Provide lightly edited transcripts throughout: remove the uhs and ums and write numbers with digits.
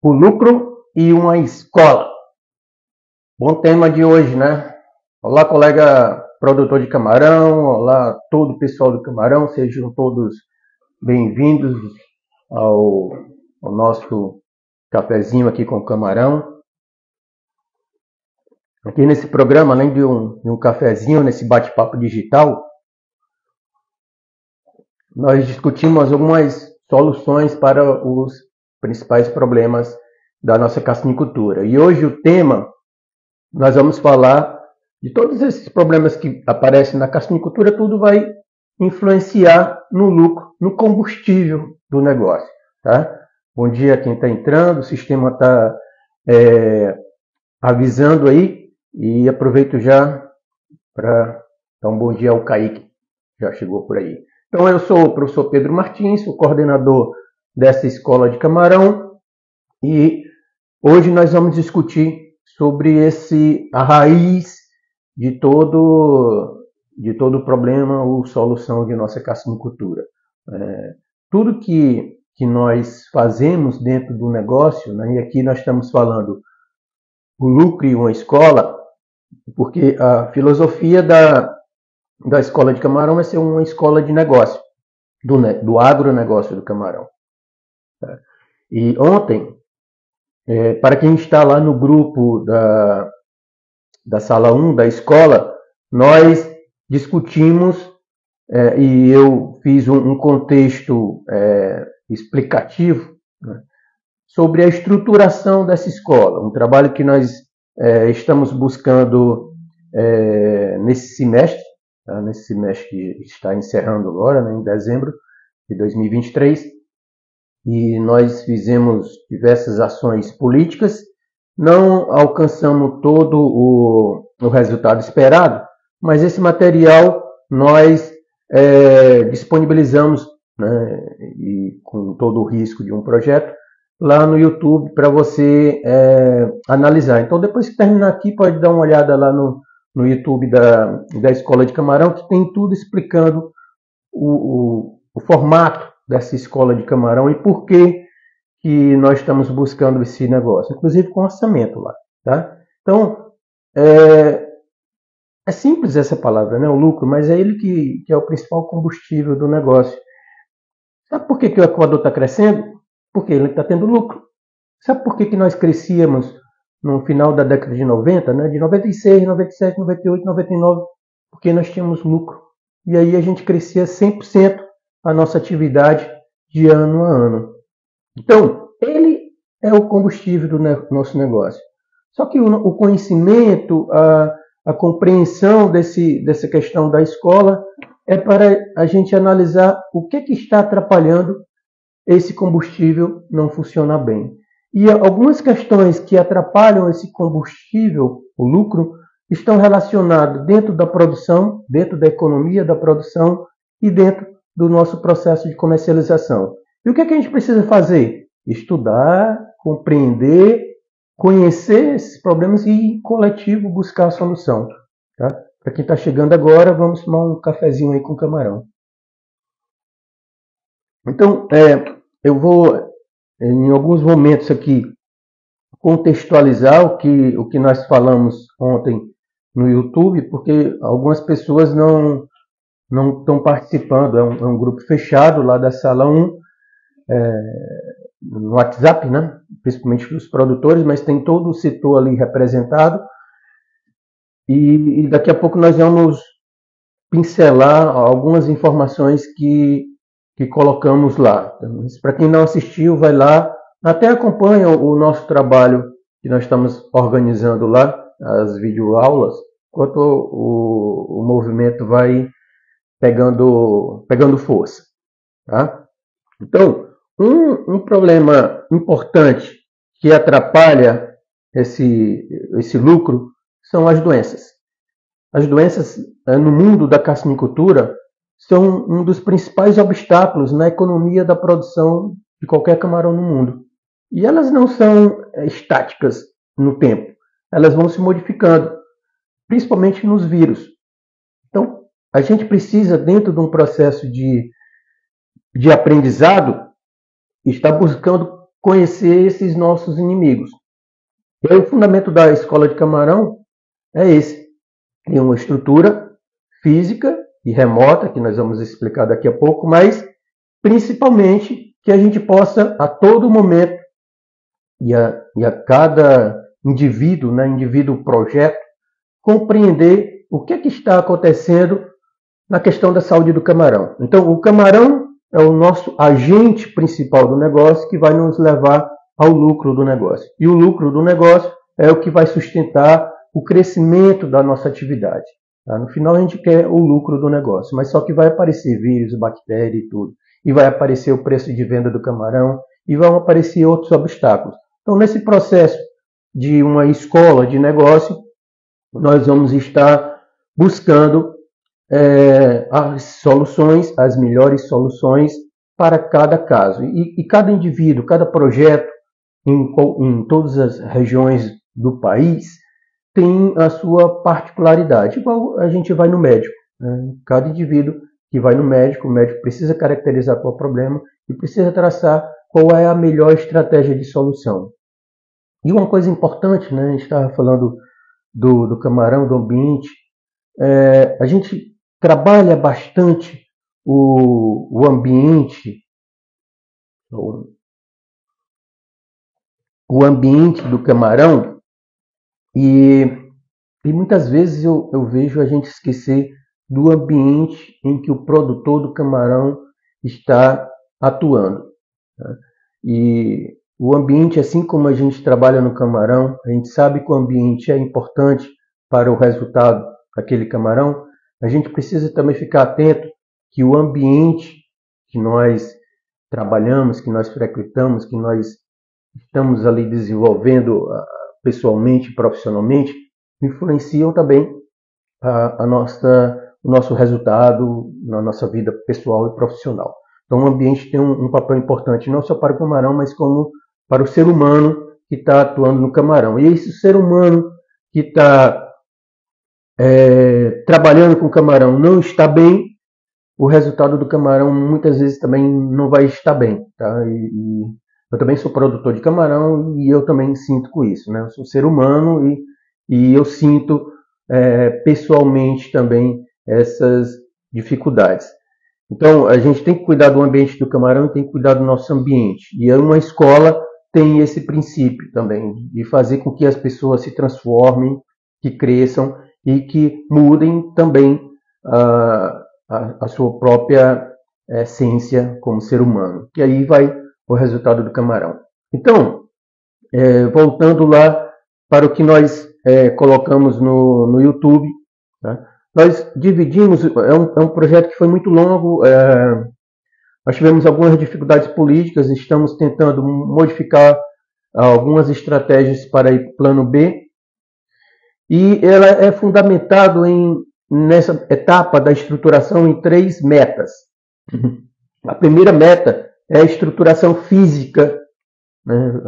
O lucro e uma escola. Bom tema de hoje, né? Olá, colega produtor de camarão, olá todo o pessoal do camarão, sejam todos bem-vindos ao nosso cafezinho aqui com camarão. Aqui nesse programa, além de um cafezinho, nesse bate-papo digital, nós discutimos algumas soluções para os principais problemas da nossa carcinicultura. E hoje o tema, nós vamos falar de todos esses problemas que aparecem na carcinicultura, tudo vai influenciar no lucro, no combustível do negócio. Tá? Bom dia a quem está entrando, o sistema está avisando aí, e aproveito já para dar um bom dia ao Kaique, já chegou por aí. Então eu sou o professor Pedro Martins, sou coordenador dessa escola de camarão, e hoje nós vamos discutir sobre a raiz de todo o problema ou solução de nossa carcinicultura. Tudo que nós fazemos dentro do negócio, né, e aqui nós estamos falando o lucro e uma escola, porque a filosofia da escola de camarão vai ser uma escola de negócio, do agronegócio do camarão. E ontem, para quem está lá no grupo da sala 1 da escola, nós discutimos e eu fiz um contexto explicativo, né, sobre a estruturação dessa escola, um trabalho que nós estamos buscando nesse semestre que está encerrando agora, né, em dezembro de 2023, e nós fizemos diversas ações políticas, não alcançamos todo o resultado esperado, mas esse material nós disponibilizamos, né, e com todo o risco de um projeto, lá no YouTube para você analisar. Então, depois que terminar aqui, pode dar uma olhada lá no YouTube da Escola de Camarão, que tem tudo explicando o formato dessa Escola de Camarão e por que nós estamos buscando esse negócio, inclusive com orçamento lá. Tá? Então, é simples essa palavra, né, o lucro, mas é ele que é o principal combustível do negócio. Sabe por que o Equador está crescendo? Porque ele está tendo lucro. Sabe por que nós crescíamos no final da década de 90, né? De 96, 97, 98, 99? Porque nós tínhamos lucro. E aí a gente crescia 100% a nossa atividade de ano a ano. Então, ele é o combustível do nosso negócio. Só que o conhecimento, a compreensão dessa questão da escola é para a gente analisar o que está atrapalhando esse combustível não funcionar bem. E algumas questões que atrapalham esse combustível, o lucro, estão relacionadas dentro da produção, dentro da economia da produção e dentro do nosso processo de comercialização. E o que a gente precisa fazer? Estudar, compreender, conhecer esses problemas e, em coletivo, buscar a solução. Tá? Para quem está chegando agora, vamos tomar um cafezinho aí com camarão. Então, eu vou, em alguns momentos aqui, contextualizar o que nós falamos ontem no YouTube, porque algumas pessoas não estão participando. É um grupo fechado lá da sala 1, no WhatsApp, né? Principalmente dos produtores, mas tem todo o setor ali representado. E daqui a pouco nós vamos pincelar algumas informações que colocamos lá. Então, para quem não assistiu, vai lá, até acompanha o nosso trabalho que nós estamos organizando lá, as videoaulas, enquanto o movimento vai pegando força. Tá? Então, um problema importante que atrapalha esse lucro são as doenças. As doenças no mundo da carcinicultura são um dos principais obstáculos na economia da produção de qualquer camarão no mundo. E elas não são estáticas no tempo. Elas vão se modificando, principalmente nos vírus. Então, a gente precisa, dentro de um processo de aprendizado, estar buscando conhecer esses nossos inimigos. E aí, o fundamento da escola de Camarão é esse. Tem uma estrutura física e remota, que nós vamos explicar daqui a pouco, mas principalmente que a gente possa, a todo momento, e a cada indivíduo, né, indivíduo projeto, compreender o que está acontecendo na questão da saúde do camarão. Então, o camarão é o nosso agente principal do negócio que vai nos levar ao lucro do negócio. E o lucro do negócio é o que vai sustentar o crescimento da nossa atividade. Tá? No final, a gente quer o lucro do negócio, mas só que vai aparecer vírus, bactéria e tudo. E vai aparecer o preço de venda do camarão e vão aparecer outros obstáculos. Então, nesse processo de uma escola de negócio, nós vamos estar buscando as soluções, as melhores soluções para cada caso. E cada indivíduo, cada projeto em todas as regiões do país tem a sua particularidade. Igual a gente vai no médico. Né? Cada indivíduo que vai no médico, o médico precisa caracterizar qual é o problema e precisa traçar qual é a melhor estratégia de solução. E uma coisa importante, né? A gente estava falando do camarão, do ambiente, a gente trabalha bastante o ambiente, o ambiente do camarão e muitas vezes eu vejo a gente esquecer do ambiente em que o produtor do camarão está atuando. Tá? E o ambiente, assim como a gente trabalha no camarão, a gente sabe que o ambiente é importante para o resultado daquele camarão, a gente precisa também ficar atento que o ambiente que nós trabalhamos, que nós frequentamos, que nós estamos ali desenvolvendo pessoalmente, profissionalmente, influenciam também o nosso resultado na nossa vida pessoal e profissional. Então o ambiente tem um papel importante, não só para o camarão, mas como para o ser humano que está atuando no camarão. E esse ser humano que está trabalhando com o camarão não está bem, o resultado do camarão muitas vezes também não vai estar bem. Tá? E eu também sou produtor de camarão e eu também sinto com isso. Né? Eu sou ser humano e eu sinto pessoalmente também essas dificuldades. Então, a gente tem que cuidar do ambiente do camarão e tem que cuidar do nosso ambiente. E uma escola tem esse princípio também, de fazer com que as pessoas se transformem, que cresçam e que mudem também a sua própria essência como ser humano. E aí vai o resultado do camarão. Então, voltando lá para o que nós colocamos no YouTube, tá? Nós dividimos, é um projeto que foi muito longo, nós tivemos algumas dificuldades políticas, estamos tentando modificar algumas estratégias para ir para o plano B, e ela é fundamentado nessa etapa da estruturação em 3 metas. A primeira meta é a estruturação física. Né?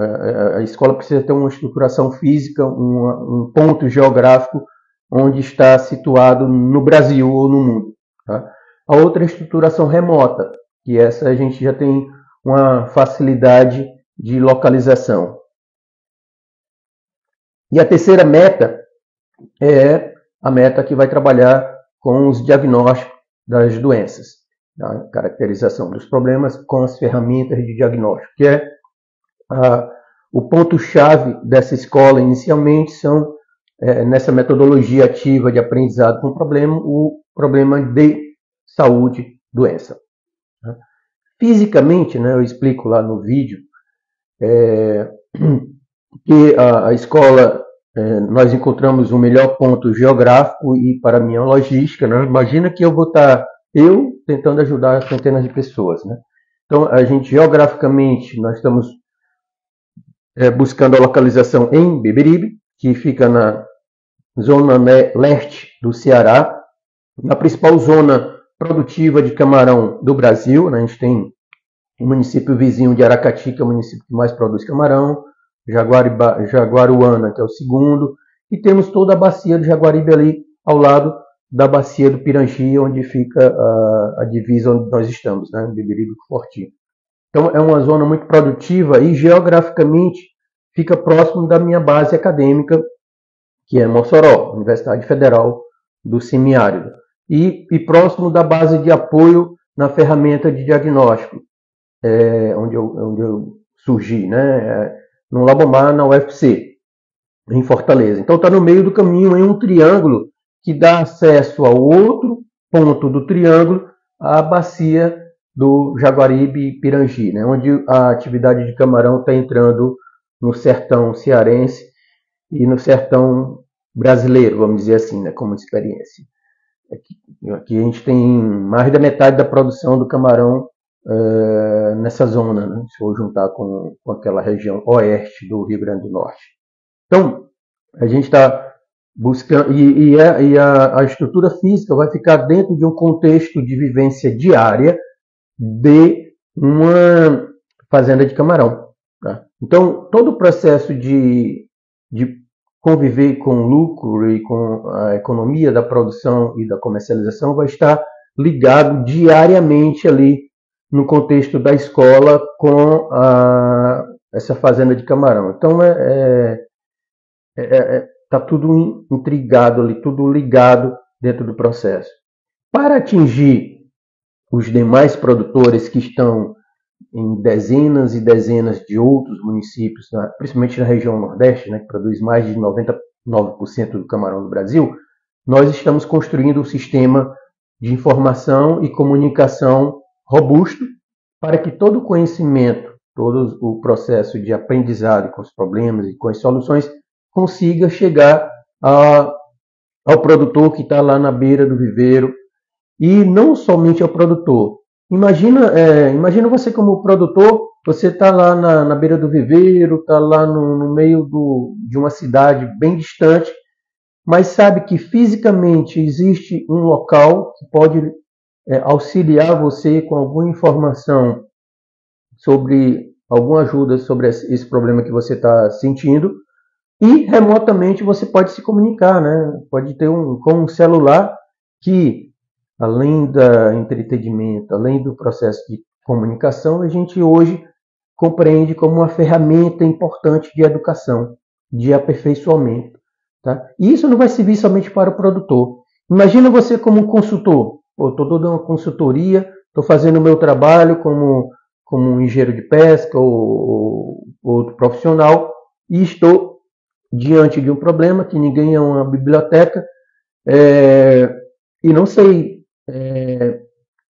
A escola precisa ter uma estruturação física, um ponto geográfico onde está situado no Brasil ou no mundo. Tá? A outra é a estruturação remota, que essa a gente já tem uma facilidade de localização. E a terceira meta é a meta que vai trabalhar com os diagnósticos das doenças, a caracterização dos problemas com as ferramentas de diagnóstico, que é o ponto-chave dessa escola inicialmente são, nessa metodologia ativa de aprendizado com problema, o problema de saúde, doença. Fisicamente, né, eu explico lá no vídeo, que a escola, nós encontramos o melhor ponto geográfico e para a minha logística. Né? Imagina que eu vou estar, tentando ajudar centenas de pessoas. Né? Então, a gente, geograficamente, nós estamos buscando a localização em Beberibe, que fica na zona leste do Ceará, na principal zona produtiva de camarão do Brasil. Né? A gente tem o município vizinho de Aracati, que é o município que mais produz camarão, Jaguaruana, que é o segundo, e temos toda a bacia do Jaguaribe ali ao lado da bacia do Pirangi, onde fica a divisa onde nós estamos, né? Beberibe com Fortim. Então é uma zona muito produtiva e geograficamente fica próximo da minha base acadêmica, que é Mossoró, Universidade Federal do Semiárido, e próximo da base de apoio na ferramenta de diagnóstico, onde eu surgi, né? No Labomar, na UFC, em Fortaleza. Então está no meio do caminho, em um triângulo que dá acesso ao outro ponto do triângulo, à bacia do Jaguaribe e Pirangi, né? Onde a atividade de camarão está entrando no sertão cearense e no sertão brasileiro, vamos dizer assim, né? Como experiência. Aqui a gente tem mais da metade da produção do camarão nessa zona, né? Se for juntar com aquela região oeste do Rio Grande do Norte. Então, a gente está buscando, a estrutura física vai ficar dentro de um contexto de vivência diária de uma fazenda de camarão. Tá? Então, todo o processo de conviver com o lucro e com a economia da produção e da comercialização vai estar ligado diariamente ali no contexto da escola com essa fazenda de camarão. Então, está tudo intrigado ali, tudo ligado dentro do processo. Para atingir os demais produtores que estão em dezenas e dezenas de outros municípios, principalmente na região Nordeste, né, que produz mais de 99% do camarão do Brasil, nós estamos construindo um sistema de informação e comunicação robusto para que todo o conhecimento, todo o processo de aprendizado com os problemas e com as soluções consiga chegar ao produtor que está lá na beira do viveiro, e não somente ao produtor. Imagina você como produtor, você está lá na beira do viveiro, está lá no meio de uma cidade bem distante, mas sabe que fisicamente existe um local que pode auxiliar você com alguma informação sobre alguma ajuda sobre esse problema que você está sentindo, e remotamente você pode se comunicar, né? Pode ter com um celular que, além do entretenimento, além do processo de comunicação, a gente hoje compreende como uma ferramenta importante de educação, de aperfeiçoamento. Tá? E isso não vai servir somente para o produtor. Imagina você como um consultor. Estou dando uma consultoria, estou fazendo o meu trabalho como um engenheiro de pesca ou outro profissional, e estou diante de um problema que ninguém é uma biblioteca, e não sei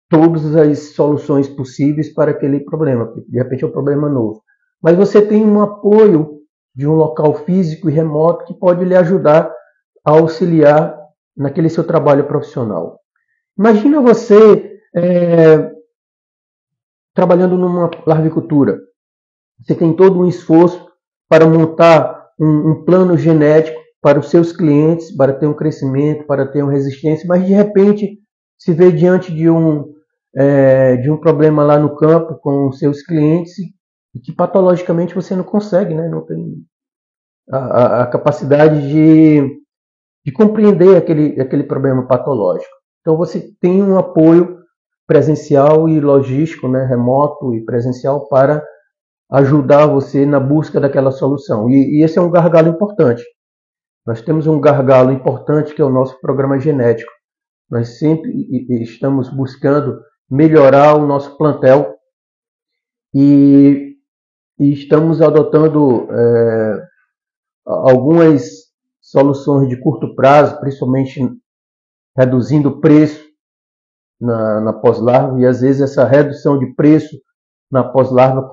todas as soluções possíveis para aquele problema, porque de repente é um problema novo. Mas você tem um apoio de um local físico e remoto que pode lhe ajudar a auxiliar naquele seu trabalho profissional. Imagina você trabalhando numa larvicultura. Você tem todo um esforço para montar um plano genético para os seus clientes, para ter um crescimento, para ter uma resistência, mas de repente se vê diante de um problema lá no campo com os seus clientes e que patologicamente você não consegue, né? Não tem a capacidade de compreender aquele problema patológico. Então você tem um apoio presencial e logístico, né? Remoto e presencial para ajudar você na busca daquela solução. E esse é um gargalo importante. Nós temos um gargalo importante que é o nosso programa genético. Nós sempre estamos buscando melhorar o nosso plantel e estamos adotando algumas soluções de curto prazo, principalmente reduzindo o preço na pós-larva, e às vezes essa redução de preço na pós-larva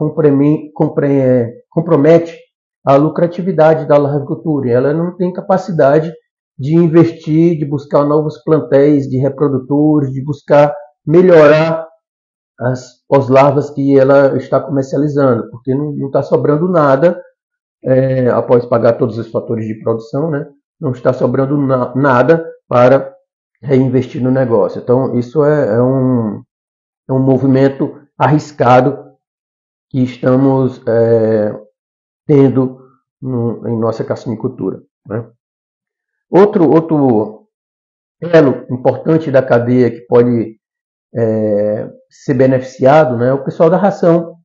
compromete a lucratividade da larvicultura. Ela não tem capacidade de investir, de buscar novos plantéis de reprodutores, de buscar melhorar as pós-larvas que ela está comercializando, porque não está sobrando nada após pagar todos os fatores de produção, né? Não está sobrando nada para reinvestir no negócio. Então, isso é um movimento arriscado que estamos tendo em nossa carcinicultura. Né? Outro elo importante da cadeia que pode ser beneficiado, né, é o pessoal da ração.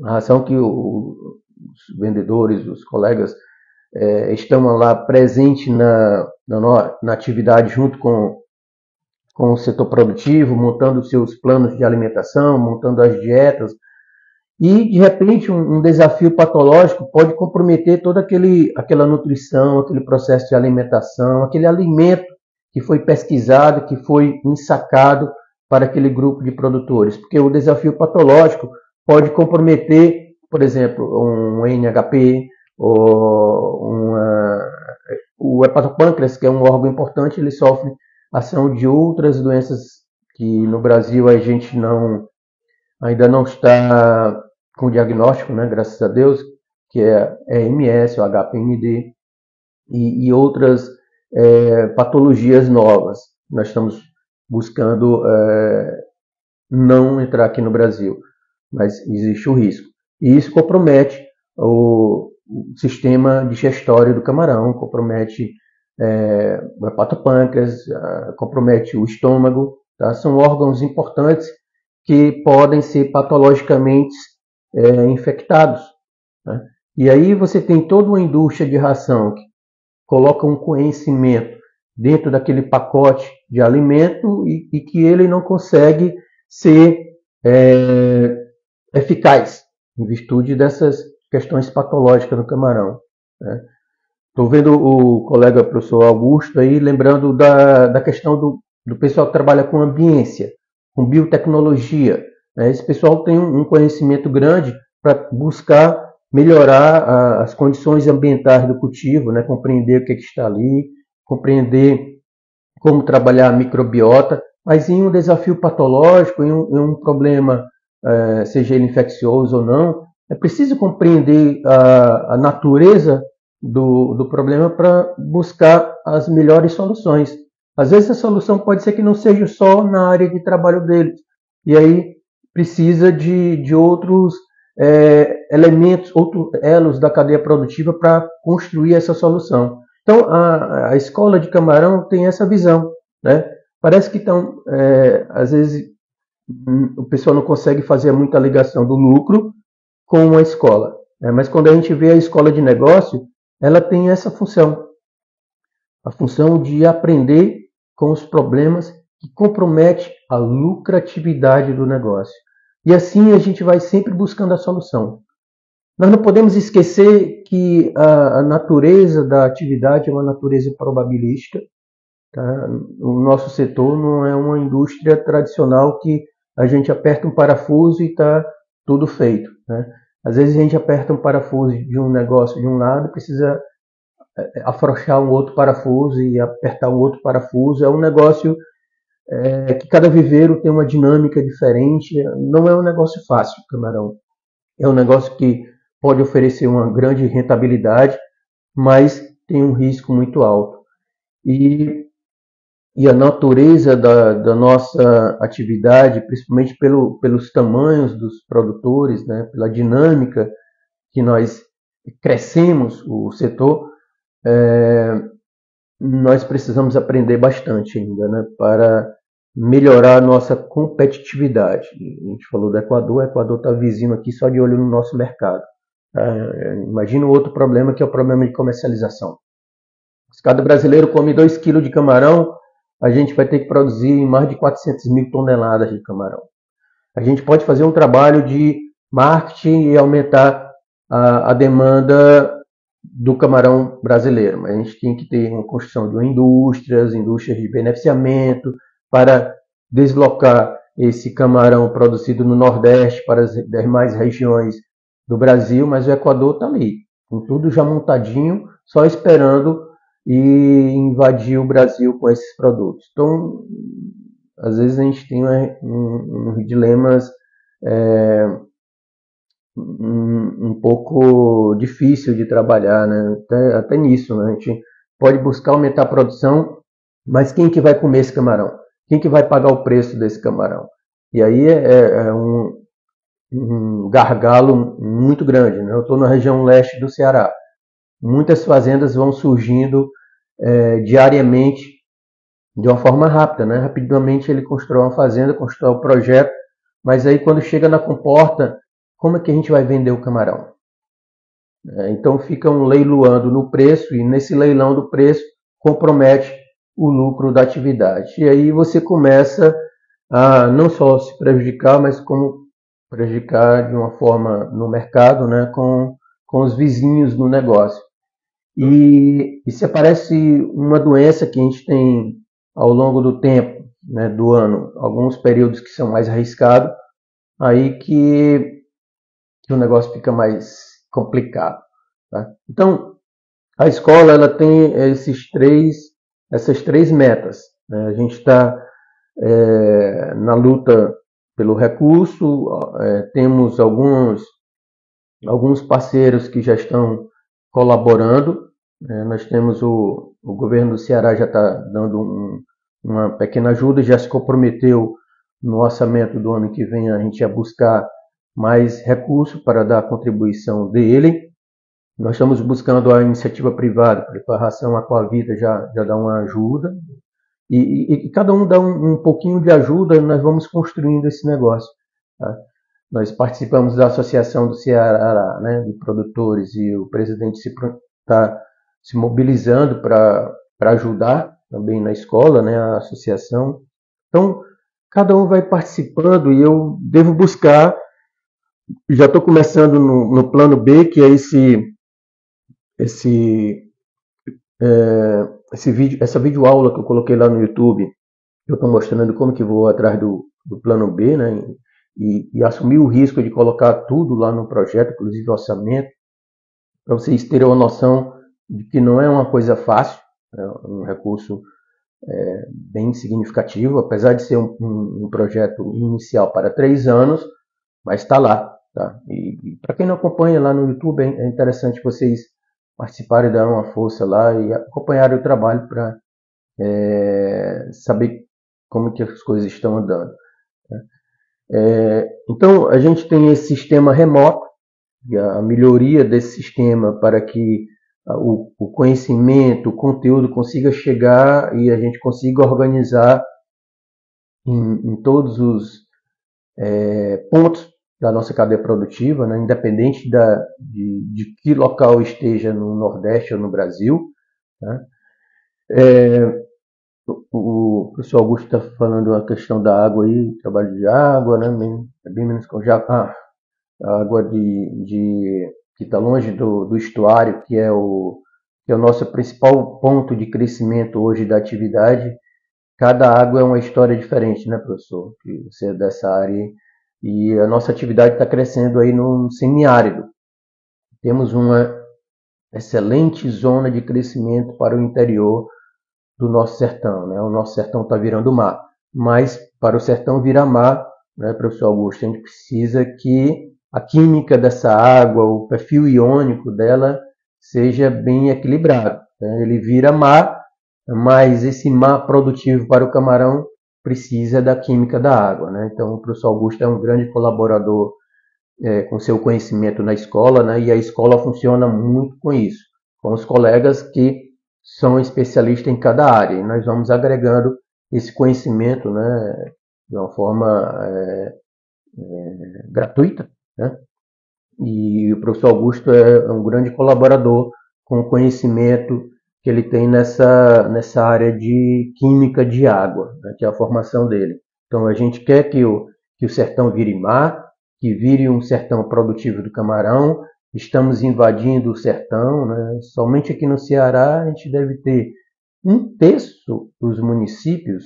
A ração que os vendedores, os colegas estão lá presentes na atividade junto com o setor produtivo, montando seus planos de alimentação, montando as dietas, e de repente um desafio patológico pode comprometer toda aquela nutrição, aquele processo de alimentação, aquele alimento que foi pesquisado, que foi ensacado para aquele grupo de produtores, porque o desafio patológico pode comprometer, por exemplo, um NHP, ou o hepatopâncreas, que é um órgão importante, ele sofre ação de outras doenças que no Brasil a gente ainda não está com diagnóstico, né, graças a Deus, que é EMS, o HPND e outras patologias novas. Nós estamos buscando não entrar aqui no Brasil, mas existe o risco. E isso compromete o sistema digestório do camarão, compromete o hepatopâncreas, compromete o estômago. Tá? São órgãos importantes que podem ser patologicamente infectados. Né? E aí você tem toda uma indústria de ração que coloca um conhecimento dentro daquele pacote de alimento e que ele não consegue ser eficaz em virtude dessas questões patológicas no camarão. Estou vendo o colega professor Augusto aí lembrando da questão do pessoal que trabalha com ambiência, com biotecnologia. Esse pessoal tem um conhecimento grande para buscar melhorar as condições ambientais do cultivo, né? Compreender o que está ali, compreender como trabalhar a microbiota, mas em um desafio patológico, em um problema, seja ele infeccioso ou não, é preciso compreender a natureza do problema para buscar as melhores soluções. Às vezes a solução pode ser que não seja só na área de trabalho deles, e aí precisa de outros elementos, outros elos da cadeia produtiva para construir essa solução. Então, a escola de camarão tem essa visão, né? Parece que às vezes o pessoal não consegue fazer muita ligação do lucro com a escola, né? Mas quando a gente vê a escola de negócio, ela tem essa função, a função de aprender com os problemas que comprometem a lucratividade do negócio. E assim a gente vai sempre buscando a solução. Nós não podemos esquecer que a natureza da atividade é uma natureza probabilística. Tá? O nosso setor não é uma indústria tradicional que a gente aperta um parafuso e está tudo feito. Né? Às vezes a gente aperta um parafuso de um negócio de um lado, precisa afrouxar um outro parafuso e apertar um outro parafuso. É um negócio que cada viveiro tem uma dinâmica diferente. Não é um negócio fácil, camarão. É um negócio que pode oferecer uma grande rentabilidade, mas tem um risco muito alto. E a natureza da nossa atividade, principalmente pelos tamanhos dos produtores, né, pela dinâmica que nós crescemos o setor, nós precisamos aprender bastante ainda, né, para melhorar a nossa competitividade. A gente falou do Equador, o Equador está vizinho aqui só de olho no nosso mercado. Imagina o outro problema, que é o problema de comercialização. Se cada brasileiro come 2 kg de camarão, a gente vai ter que produzir mais de 400 mil toneladas de camarão. A gente pode fazer um trabalho de marketing e aumentar a demanda do camarão brasileiro, mas a gente tem que ter uma construção de indústrias de beneficiamento para deslocar esse camarão produzido no Nordeste para as demais regiões do Brasil, mas o Equador está ali, com tudo já montadinho, só esperando e invadir o Brasil com esses produtos. Então, às vezes a gente tem uns dilemas um pouco difícil de trabalhar, né? Até nisso, né? A gente pode buscar aumentar a produção, mas quem que vai comer esse camarão? Quem que vai pagar o preço desse camarão? E aí é um gargalo muito grande, né? Eu estou na região leste do Ceará. Muitas fazendas vão surgindo diariamente de uma forma rápida, né? Rapidamente ele constrói uma fazenda, constrói um projeto, mas aí quando chega na comporta, como é que a gente vai vender o camarão? Então ficam leiloando no preço e nesse leilão do preço compromete o lucro da atividade. E aí você começa a não só se prejudicar, mas como prejudicar de uma forma no mercado, né, com os vizinhos do negócio. E se aparece uma doença que a gente tem ao longo do tempo, né, do ano, alguns períodos que são mais arriscados, aí que o negócio fica mais complicado. Tá? Então, a escola ela tem essas três metas. Né? A gente está na luta pelo recurso, temos alguns parceiros que já estão colaborando. Nós temos o governo do Ceará já está dando uma pequena ajuda, já se comprometeu no orçamento do ano que vem a gente a buscar mais recursos para dar a contribuição dele. Nós estamos buscando a iniciativa privada, a Ração Aquavita já dá uma ajuda, e cada um dá um pouquinho de ajuda, nós vamos construindo esse negócio. Tá? Nós participamos da Associação do Ceará, né, de produtores, e o presidente está se mobilizando para ajudar também na escola, né, a associação. Então, cada um vai participando e eu devo buscar, já estou começando no plano B, que é essa videoaula que eu coloquei lá no YouTube. Eu estou mostrando como que vou atrás do plano B, né? E assumir o risco de colocar tudo lá no projeto, inclusive o orçamento, para vocês terem uma noção de que não é uma coisa fácil, é um recurso bem significativo, apesar de ser um projeto inicial para 3 anos, mas está lá. Tá? E para quem não acompanha lá no YouTube, é interessante vocês participarem, dar uma força lá e acompanharem o trabalho para saber como que as coisas estão andando. Então, a gente tem esse sistema remoto, e a melhoria desse sistema para que o conhecimento, o conteúdo consiga chegar e a gente consiga organizar em todos os pontos da nossa cadeia produtiva, né, independente de que local esteja no Nordeste ou no Brasil. Tá? O professor Augusto está falando a questão da água aí, trabalho de água, né? É bem menos com já a água que está longe do estuário, que é o nosso principal ponto de crescimento hoje da atividade. Cada água é uma história diferente, né, professor? Que você é dessa área e a nossa atividade está crescendo aí no semiárido. Temos uma excelente zona de crescimento para o interior do nosso sertão, né? O nosso sertão está virando mar, mas para o sertão virar mar, né, professor Augusto, a gente precisa que a química dessa água, o perfil iônico dela seja bem equilibrado. Né? Ele vira mar, mas esse mar produtivo para o camarão precisa da química da água. Né? Então o professor Augusto é um grande colaborador com seu conhecimento na escola, né? E a escola funciona muito com isso, com os colegas que são especialistas em cada área. E nós vamos agregando esse conhecimento, né, de uma forma gratuita. Né? E o professor Augusto é um grande colaborador com o conhecimento que ele tem nessa área de química de água, né, que é a formação dele. Então a gente quer que o sertão vire mar, que vire um sertão produtivo do camarão. Estamos invadindo o sertão, né? Somente aqui no Ceará a gente deve ter 1/3 dos municípios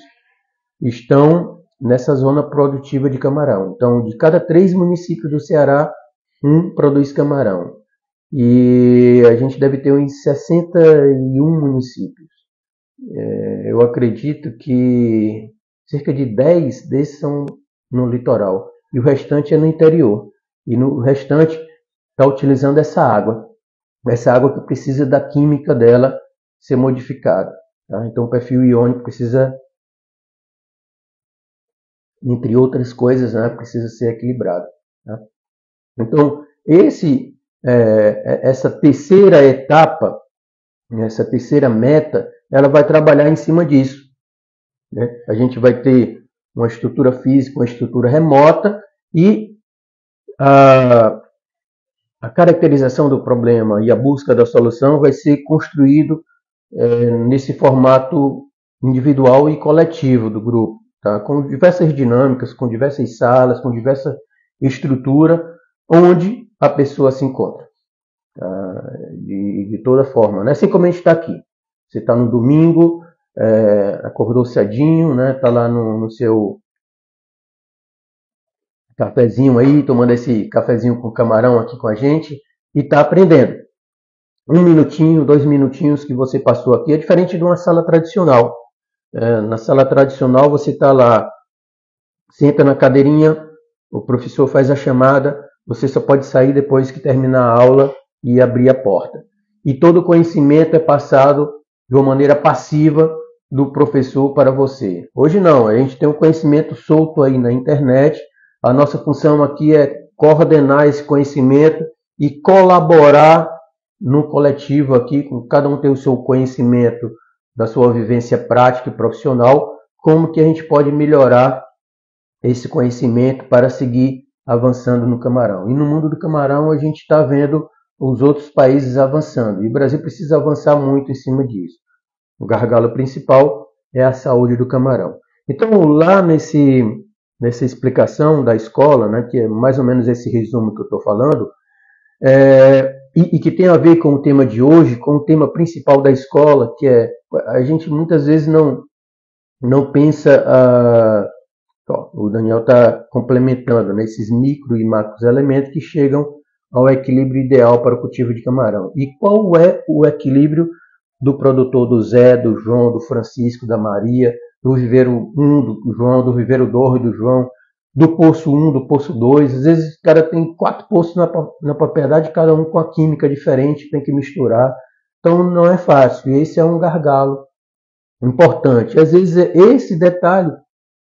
estão nessa zona produtiva de camarão. Então, de cada 3 municípios do Ceará, 1 produz camarão. E a gente deve ter uns 61 municípios. Eu acredito que cerca de 10 desses são no litoral. E o restante é no interior. E no restante está utilizando essa água que precisa da química dela ser modificada. Tá? Então o perfil iônico precisa, entre outras coisas, né, precisa ser equilibrado. Tá? Então essa terceira etapa, essa terceira meta, ela vai trabalhar em cima disso. Né? A gente vai ter uma estrutura física, uma estrutura remota, e a caracterização do problema e a busca da solução vai ser construído nesse formato individual e coletivo do grupo, tá? Com diversas dinâmicas, com diversas salas, com diversa estrutura, onde a pessoa se encontra, tá? De toda forma, né? Assim como a gente está aqui. Você está no domingo, acordou cedinho, né? Está lá no seu cafezinho aí, tomando esse cafezinho com camarão aqui com a gente e está aprendendo. 1 minutinho, 2 minutinhos que você passou aqui é diferente de uma sala tradicional. Na sala tradicional você está lá, senta na cadeirinha, o professor faz a chamada, você só pode sair depois que terminar a aula e abrir a porta. E todo o conhecimento é passado de uma maneira passiva do professor para você. Hoje não, a gente tem um conhecimento solto aí na internet. A nossa função aqui é coordenar esse conhecimento e colaborar no coletivo aqui, com cada um ter o seu conhecimento da sua vivência prática e profissional, como que a gente pode melhorar esse conhecimento para seguir avançando no camarão. E no mundo do camarão a gente está vendo os outros países avançando, e o Brasil precisa avançar muito em cima disso. O gargalo principal é a saúde do camarão. Então, lá nessa explicação da escola, né, que é mais ou menos esse resumo que eu estou falando, e que tem a ver com o tema de hoje, com o tema principal da escola, que é, a gente muitas vezes não pensa, o Daniel está complementando, né, esses micro e macros elementos que chegam ao equilíbrio ideal para o cultivo de camarão. E qual é o equilíbrio do produtor do Zé, do João, do Francisco, da Maria, do viveiro 1 do João, do viveiro 2 do João, do poço 1, do poço 2, às vezes o cara tem 4 poços na propriedade, cada um com a química diferente, tem que misturar. Então não é fácil, e esse é um gargalo importante. Às vezes esse detalhe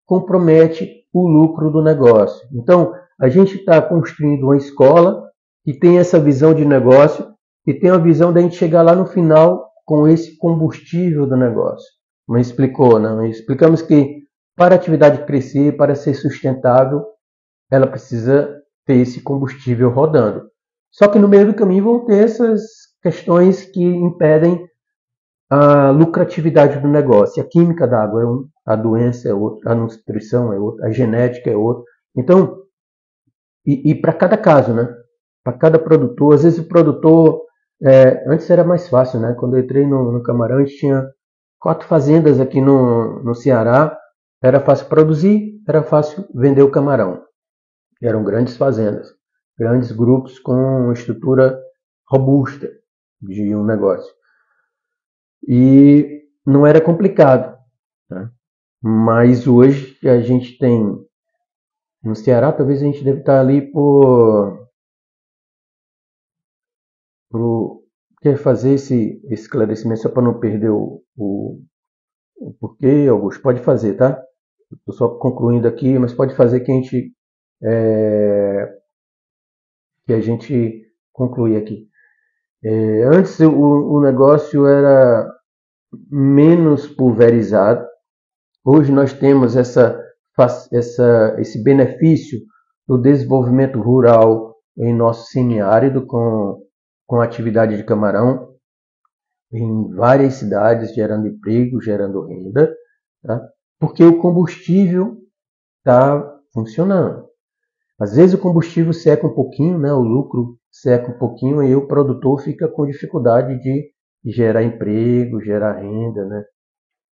compromete o lucro do negócio. Então a gente está construindo uma escola que tem essa visão de negócio, que tem a visão da gente chegar lá no final com esse combustível do negócio. Mas explicou, não? Explicamos que para a atividade crescer, para ser sustentável, ela precisa ter esse combustível rodando. Só que no meio do caminho vão ter essas questões que impedem a lucratividade do negócio. A química da água é um, a doença é outra, a nutrição é outra, a genética é outra. Então, e para cada caso, né? Para cada produtor, às vezes o produtor, antes era mais fácil, né? Quando eu entrei no camarão, a gente tinha 4 fazendas aqui no Ceará. Era fácil produzir, era fácil vender o camarão. Eram grandes fazendas, grandes grupos com estrutura robusta de um negócio. E não era complicado, né? Mas hoje a gente tem, no Ceará, talvez a gente deve estar ali quer fazer esse esclarecimento só para não perder o porquê, Augusto. Pode fazer, tá? Estou só concluindo aqui, mas pode fazer que a gente conclui aqui. Antes o negócio era menos pulverizado. Hoje nós temos esse benefício do desenvolvimento rural em nosso semiárido com a atividade de camarão em várias cidades, gerando emprego, gerando renda, tá? Porque o combustível está funcionando. Às vezes o combustível seca um pouquinho, né? O lucro seca um pouquinho e o produtor fica com dificuldade de gerar emprego, gerar renda, né?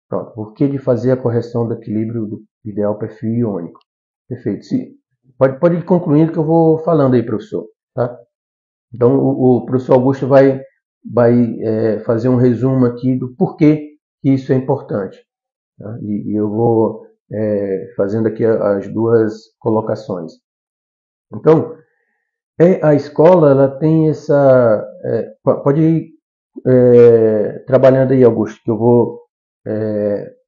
Pronto. Por que de fazer a correção do equilíbrio do ideal perfil iônico? Perfeito. Pode ir concluindo que eu vou falando aí, professor. Tá? Então o professor Augusto vai fazer um resumo aqui do porquê que isso é importante. Tá? E eu vou fazendo aqui as 2 colocações. Então, a escola ela tem essa... pode ir trabalhando aí, Augusto, que eu vou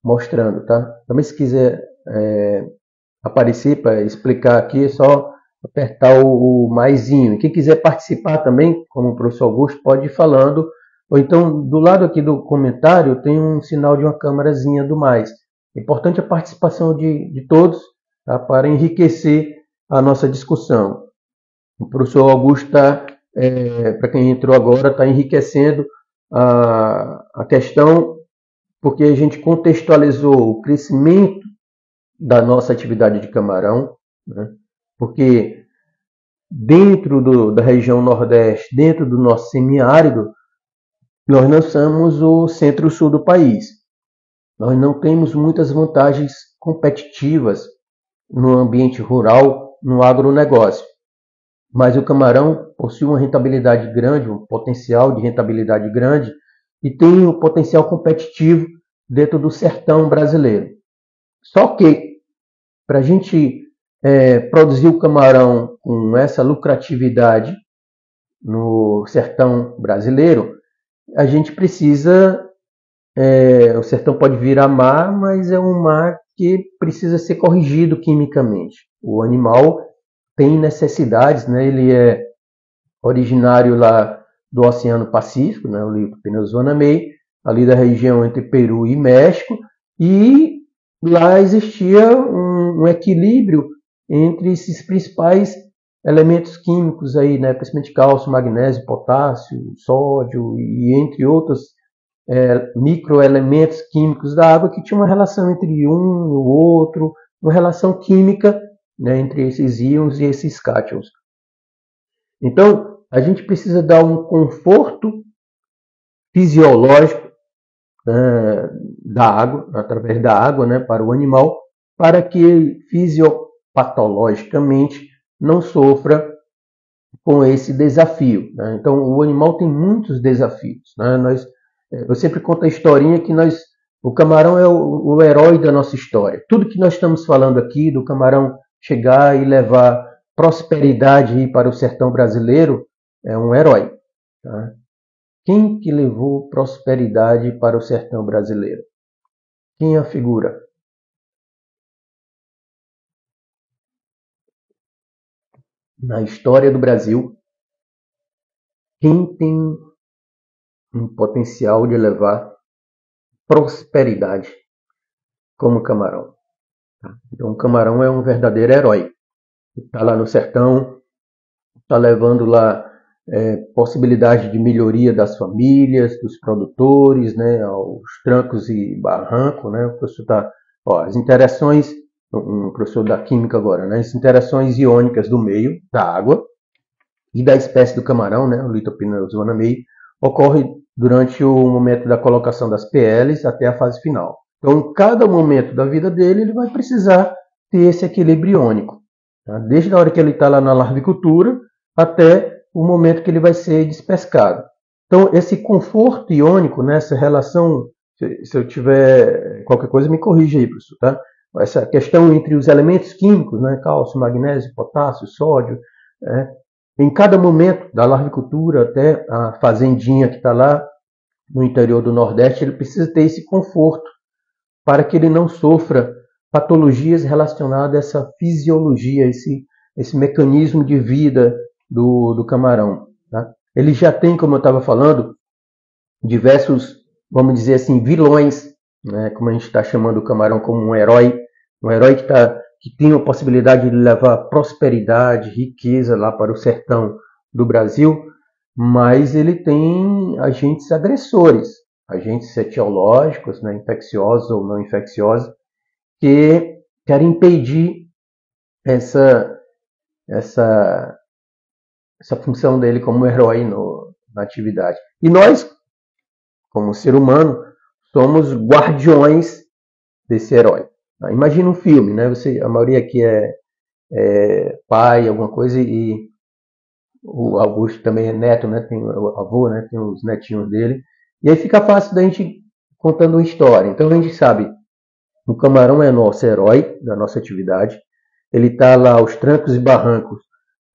mostrando, tá? Também se quiser aparecer para explicar aqui, é só apertar o maisinho. E quem quiser participar também, como o professor Augusto, pode ir falando. Ou então, do lado aqui do comentário, tem um sinal de uma câmerazinha do mais. É importante a participação de todos, tá? Para enriquecer a nossa discussão. O professor Augusto está, para quem entrou agora, está enriquecendo a questão, porque a gente contextualizou o crescimento da nossa atividade de camarão, né? Porque dentro da região Nordeste, dentro do nosso semiárido, nós não somos o centro-sul do país. Nós não temos muitas vantagens competitivas no ambiente rural, no agronegócio. Mas o camarão possui uma rentabilidade grande, um potencial de rentabilidade grande e tem um potencial competitivo dentro do sertão brasileiro. Só que para a gente produzir o camarão com essa lucratividade no sertão brasileiro, a gente precisa... o sertão pode virar mar, mas é um mar que precisa ser corrigido quimicamente. O animal tem necessidades, né? Ele é originário lá do Oceano Pacífico, né? O Lithopinosona mei, ali da região entre Peru e México, e lá existia um equilíbrio entre esses principais elementos químicos aí, né? Principalmente cálcio, magnésio, potássio, sódio e entre outros microelementos químicos da água que tinha uma relação entre um e o outro, uma relação química, né, entre esses íons e esses cátions. Então, a gente precisa dar um conforto fisiológico da água, através da água, né, para o animal, para que fisiopatologicamente não sofra com esse desafio, né? Então, o animal tem muitos desafios, né? Eu sempre conto a historinha que o camarão é o herói da nossa história. Tudo que nós estamos falando aqui, do camarão chegar e levar prosperidade para o sertão brasileiro, é um herói. Tá? Quem que levou prosperidade para o sertão brasileiro? Quem é a figura? Na história do Brasil, quem tem um potencial de levar prosperidade como o camarão? Então, o camarão é um verdadeiro herói. Está lá no sertão, está levando lá possibilidade de melhoria das famílias, dos produtores, né, aos trancos e barrancos, né? O professor está, as interações, um professor da química agora, né? As interações iônicas do meio da água e da espécie do camarão, né, o Lithopinosona mei, ocorre durante o momento da colocação das PLs até a fase final. Então, em cada momento da vida dele, ele vai precisar ter esse equilíbrio iônico. Tá? Desde a hora que ele está lá na larvicultura até o momento que ele vai ser despescado. Então, esse conforto iônico, né, essa relação, se eu tiver qualquer coisa, me corrija aí, professor. Tá? Essa questão entre os elementos químicos, né, cálcio, magnésio, potássio, sódio, em cada momento, da larvicultura até a fazendinha que está lá no interior do Nordeste, ele precisa ter esse conforto para que ele não sofra patologias relacionadas a essa fisiologia, esse mecanismo de vida do camarão. Tá? Ele já tem, como eu estava falando, diversos, vamos dizer assim, vilões, né? Como a gente está chamando o camarão como um herói que tem a possibilidade de levar prosperidade, riqueza lá para o sertão do Brasil, mas ele tem agentes agressores, agentes etiológicos, né, infecciosos ou não infecciosos, que querem impedir essa função dele como herói na atividade. E nós, como ser humano, somos guardiões desse herói. Imagina um filme, né? A maioria aqui é pai, alguma coisa, e o Augusto também é neto, né? Tem o avô, né? Tem os netinhos dele. E aí fica fácil da gente contando uma história. Então a gente sabe, o camarão é nosso herói da nossa atividade. Ele está lá aos trancos e barrancos,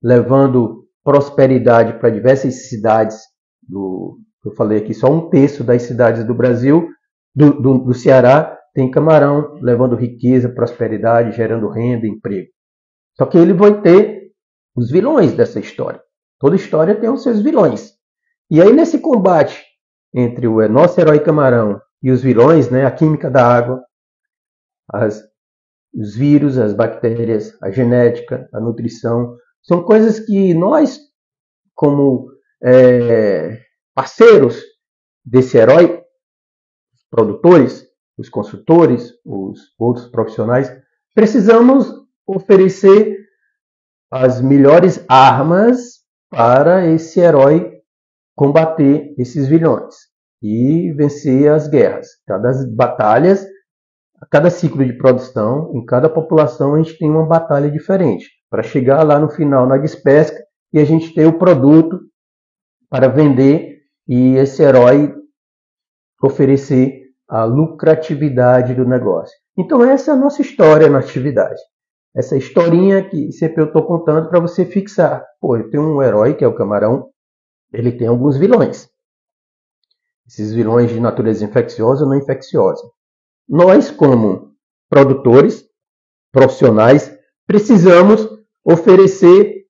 levando prosperidade para diversas cidades eu falei aqui, só 1/3 das cidades do Brasil, do Ceará, tem camarão, levando riqueza, prosperidade, gerando renda, emprego. Só que ele vai ter os vilões dessa história. Toda história tem os seus vilões. E aí, nesse combate entre o nosso herói camarão e os vilões, né, a química da água, os vírus, as bactérias, a genética, a nutrição, São coisas que nós, como parceiros desse herói, produtores, os consultores, os outros profissionais, precisamos oferecer as melhores armas para esse herói combater esses vilões e vencer as guerras. Cada batalhas, cada ciclo de produção, em cada população a gente tem uma batalha diferente, para chegar lá no final na despesca e a gente ter o produto para vender e esse herói oferecer a lucratividade do negócio. Então essa é a nossa história na atividade. Essa historinha que sempre eu estou contando para você fixar. Pô, eu tenho um herói que é o camarão, ele tem alguns vilões. Esses vilões de natureza infecciosa ou não infecciosa. Nós, como produtores, profissionais, precisamos oferecer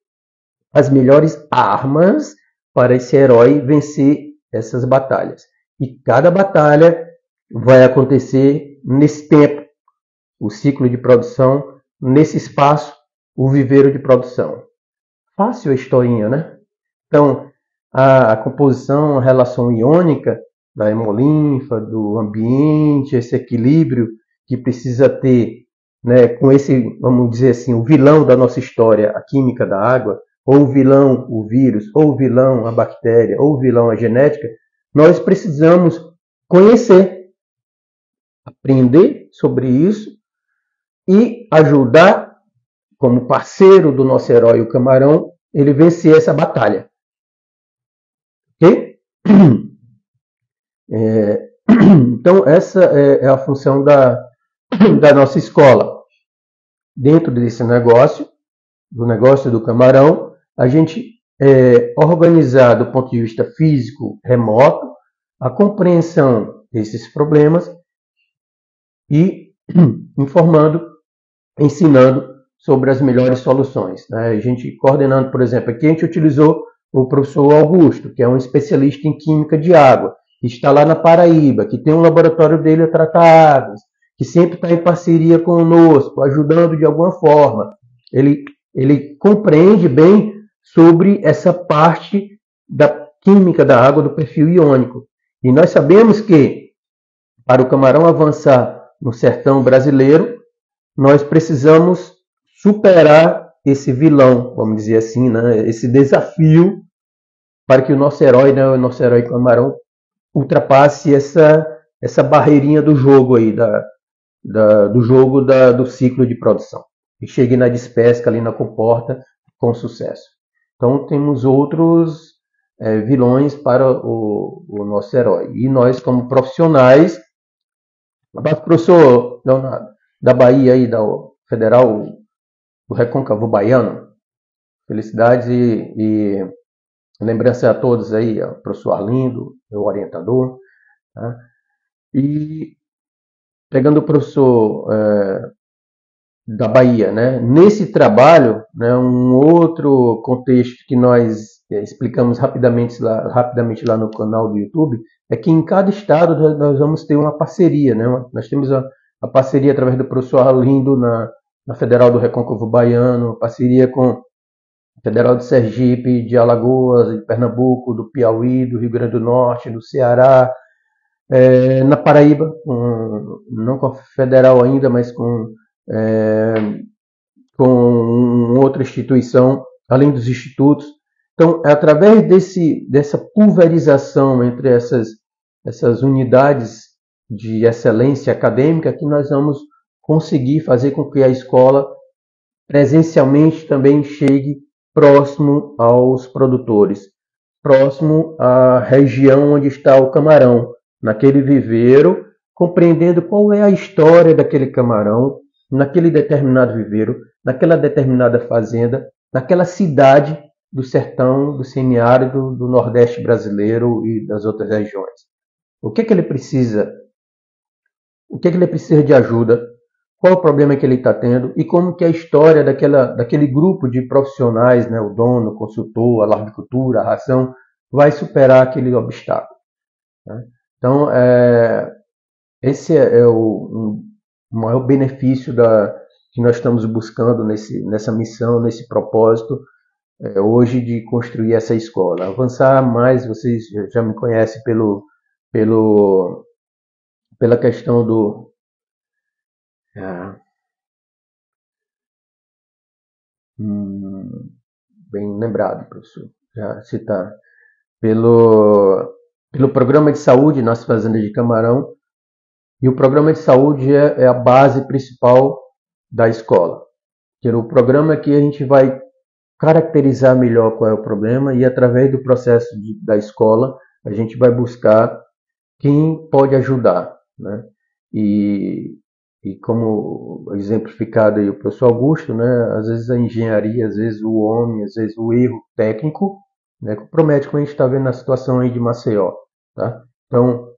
as melhores armas para esse herói vencer essas batalhas. E cada batalha vai acontecer nesse tempo, o ciclo de produção, nesse espaço, o viveiro de produção. Fácil a historinha, né? Então, a composição, a relação iônica da hemolinfa, do ambiente, esse equilíbrio que precisa ter, né, com esse, vamos dizer assim, o vilão da nossa história, a química da água, ou o vilão, o vírus, ou o vilão, a bactéria, ou o vilão, a genética, nós precisamos conhecer, aprender sobre isso e ajudar, como parceiro do nosso herói, o camarão, ele vencer essa batalha. Ok? Então, essa é a função da nossa escola. Dentro desse negócio, do negócio do camarão, a gente organizar do ponto de vista físico, remoto, a compreensão desses problemas e informando, ensinando sobre as melhores soluções. Né? A gente coordenando, por exemplo, aqui a gente utilizou o professor Augusto, que é um especialista em química de água, que está lá na Paraíba, que tem um laboratório dele a tratar águas, que sempre está em parceria conosco, ajudando de alguma forma. Ele compreende bem sobre essa parte da química da água, do perfil iônico. E nós sabemos que, para o camarão avançar no sertão brasileiro, nós precisamos superar esse vilão, vamos dizer assim, né? Esse desafio, para que o nosso herói, né, o nosso herói camarão, ultrapasse essa barreirinha do jogo aí, do ciclo de produção. E chegue na despesca ali na comporta com sucesso. Então temos outros vilões para o nosso herói. E nós, como profissionais, abraço, professor Leonardo, da Bahia aí, da Federal do Recôncavo Baiano. Felicidades e lembrança a todos aí, ao professor Arlindo, meu orientador. Tá? E pegando o professor da Bahia, né? Nesse trabalho, né, um outro contexto que nós explicamos rapidamente lá no canal do YouTube, é que em cada estado nós vamos ter uma parceria. Né? Nós temos a parceria através do professor Arlindo na Federal do Recôncavo Baiano, parceria com a Federal de Sergipe, de Alagoas, de Pernambuco, do Piauí, do Rio Grande do Norte, do Ceará, na Paraíba, não com a Federal ainda, mas com outra instituição, além dos institutos. Então, é através dessa pulverização entre essas unidades de excelência acadêmica que nós vamos conseguir fazer com que a escola presencialmente também chegue próximo aos produtores, próximo à região onde está o camarão, naquele viveiro, compreendendo qual é a história daquele camarão, naquele determinado viveiro, naquela determinada fazenda, naquela cidade do sertão, do semiárido, do Nordeste brasileiro e das outras regiões. O que é que ele precisa? O que é que ele precisa de ajuda? Qual o problema que ele está tendo? E como que a história daquele grupo de profissionais, né, o dono, o consultor, a larvicultura, a ração, vai superar aquele obstáculo. Né? Então, esse é o maior benefício que nós estamos buscando nessa missão, nesse propósito, hoje de construir essa escola. Avançar mais, vocês já me conhecem pela questão do... bem lembrado, professor, já citar. Pelo programa de saúde nas fazendas de camarão, e o programa de saúde é a base principal da escola. O programa é que a gente vai caracterizar melhor qual é o problema e através do processo da escola a gente vai buscar quem pode ajudar, né? E como exemplificado aí o professor Augusto, né? Às vezes a engenharia, às vezes o homem, às vezes o erro técnico, né? Compromete, como a gente está vendo na situação aí de Maceió, tá? Então,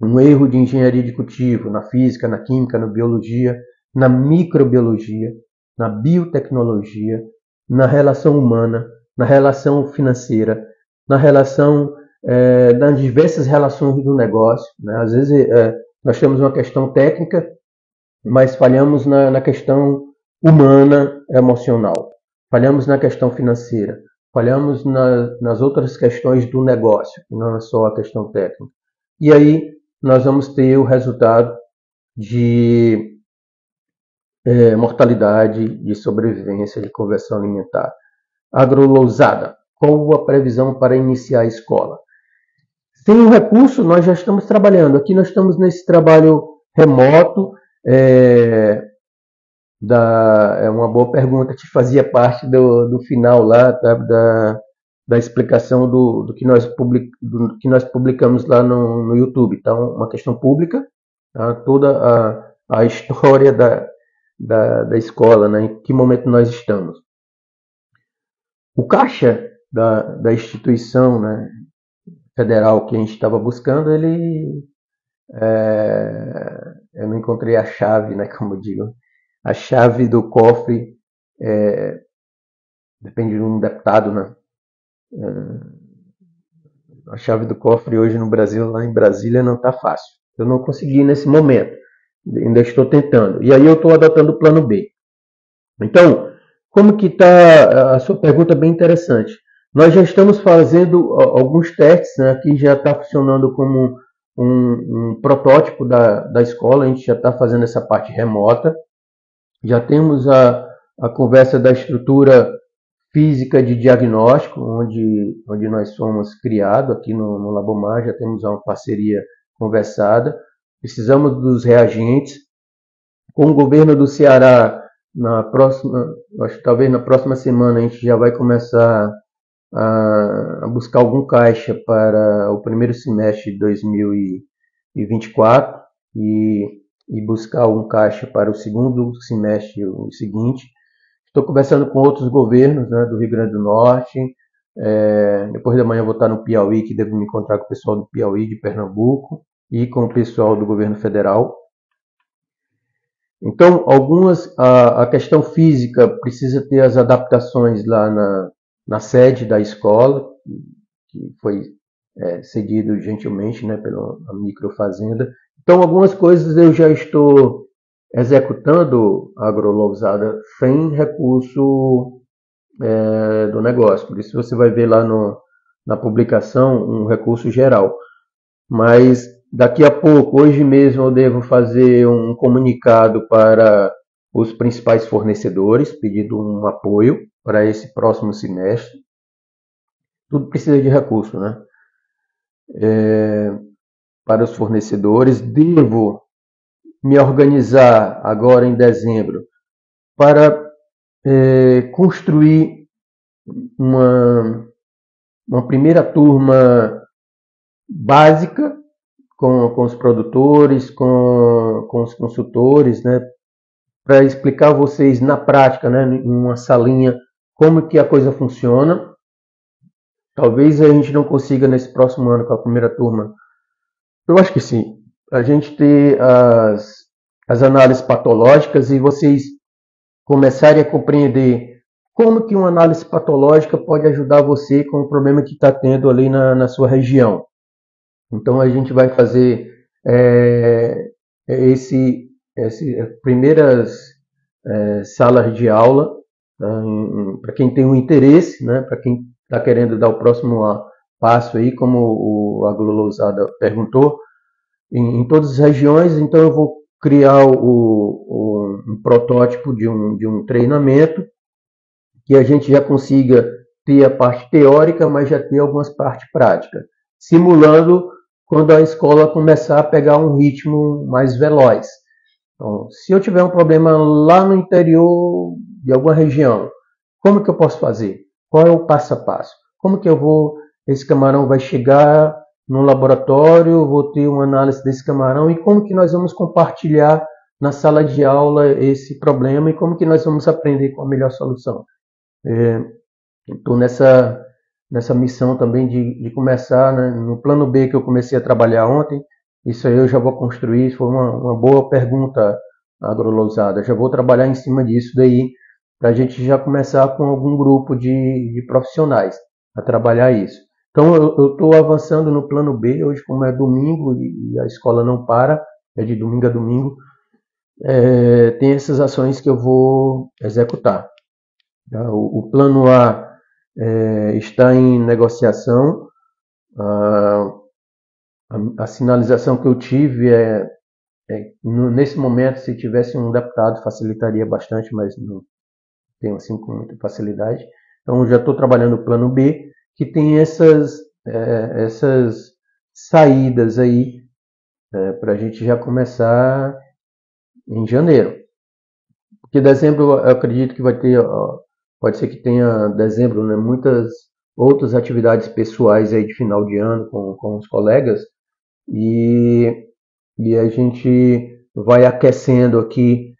um erro de engenharia de cultivo, na física, na química, na biologia, na microbiologia, na biotecnologia, na relação humana, na relação financeira, na relação, nas diversas relações do negócio, né? Às vezes nós temos uma questão técnica, mas falhamos na questão humana, emocional, falhamos na questão financeira, falhamos nas outras questões do negócio, não é só a questão técnica. E aí nós vamos ter o resultado de mortalidade, de sobrevivência, de conversão alimentar. Agrolousada, qual a previsão para iniciar a escola? Sem o recurso, nós já estamos trabalhando. Aqui nós estamos nesse trabalho remoto. É uma boa pergunta que fazia parte do final lá, tá? Da explicação do que nós publicamos lá no YouTube. Então, uma questão pública, tá? Toda a história da escola, né? Em que momento nós estamos. O caixa da instituição, né, federal que a gente estava buscando, eu não encontrei a chave, né, como eu digo. A chave do cofre depende de um deputado, né? A chave do cofre hoje no Brasil, lá em Brasília, não está fácil. Eu não consegui nesse momento. Ainda estou tentando. E aí eu estou adotando o plano B. Então, como que está? A sua pergunta é bem interessante. Nós já estamos fazendo alguns testes, né? Aqui já está funcionando como um protótipo da escola, a gente já está fazendo essa parte remota. Já temos a conversa da estrutura física de diagnóstico, onde nós somos criados aqui no Labomar, já temos uma parceria conversada. Precisamos dos reagentes. Com o governo do Ceará, acho que talvez na próxima semana a gente já vai começar a buscar algum caixa para o primeiro semestre de 2024 e buscar algum caixa para o segundo semestre o seguinte. Estou conversando com outros governos, né, do Rio Grande do Norte. Depois da manhã vou estar no Piauí, que devo me encontrar com o pessoal do Piauí, de Pernambuco, e com o pessoal do governo federal. Então, a questão física precisa ter as adaptações lá na sede da escola, que foi cedido gentilmente, né, pela microfazenda. Então, algumas coisas eu já estou executando agrolousada sem recurso do negócio. Por isso você vai ver lá na publicação um recurso geral. Mas daqui a pouco, hoje mesmo, eu devo fazer um comunicado para os principais fornecedores, pedindo um apoio para esse próximo semestre. Tudo precisa de recurso, né? Para os fornecedores, devo me organizar agora em dezembro para construir uma primeira turma básica com os produtores, com os consultores, né, para explicar a vocês na prática, né, em uma salinha, como que a coisa funciona. Talvez a gente não consiga nesse próximo ano com a primeira turma. Eu acho que sim. A gente ter as análises patológicas e vocês começarem a compreender como que uma análise patológica pode ajudar você com o problema que está tendo ali na sua região. Então a gente vai fazer primeiras salas de aula para quem tem um interesse, né, para quem está querendo dar o próximo passo aí, como o Agro Lousada perguntou, em todas as regiões. Então eu vou criar um protótipo de um treinamento que a gente já consiga ter a parte teórica, mas já ter algumas partes práticas, simulando quando a escola começar a pegar um ritmo mais veloz. Então, se eu tiver um problema lá no interior de alguma região, como que eu posso fazer? Qual é o passo a passo? Como que esse camarão vai chegar no laboratório, vou ter uma análise desse camarão e como que nós vamos compartilhar na sala de aula esse problema e como que nós vamos aprender com a melhor solução. Estou nessa missão também de começar, né, no plano B que eu comecei a trabalhar ontem. Isso aí eu já vou construir. Foi uma boa pergunta, Agro Lousada. Já vou trabalhar em cima disso daí, para a gente já começar com algum grupo de profissionais a trabalhar isso. Então eu estou avançando no plano B. Hoje, como é domingo e a escola não para, é de domingo a domingo, tem essas ações que eu vou executar. O plano A está em negociação. A sinalização que eu tive nesse momento, se tivesse um deputado, facilitaria bastante, mas não tenho assim com muita facilidade. Então, já estou trabalhando o plano B, que tem essas saídas aí para a gente já começar em janeiro. Porque dezembro eu acredito que vai ter, pode ser que tenha dezembro, né, muitas outras atividades pessoais aí de final de ano com os colegas, e a gente vai aquecendo aqui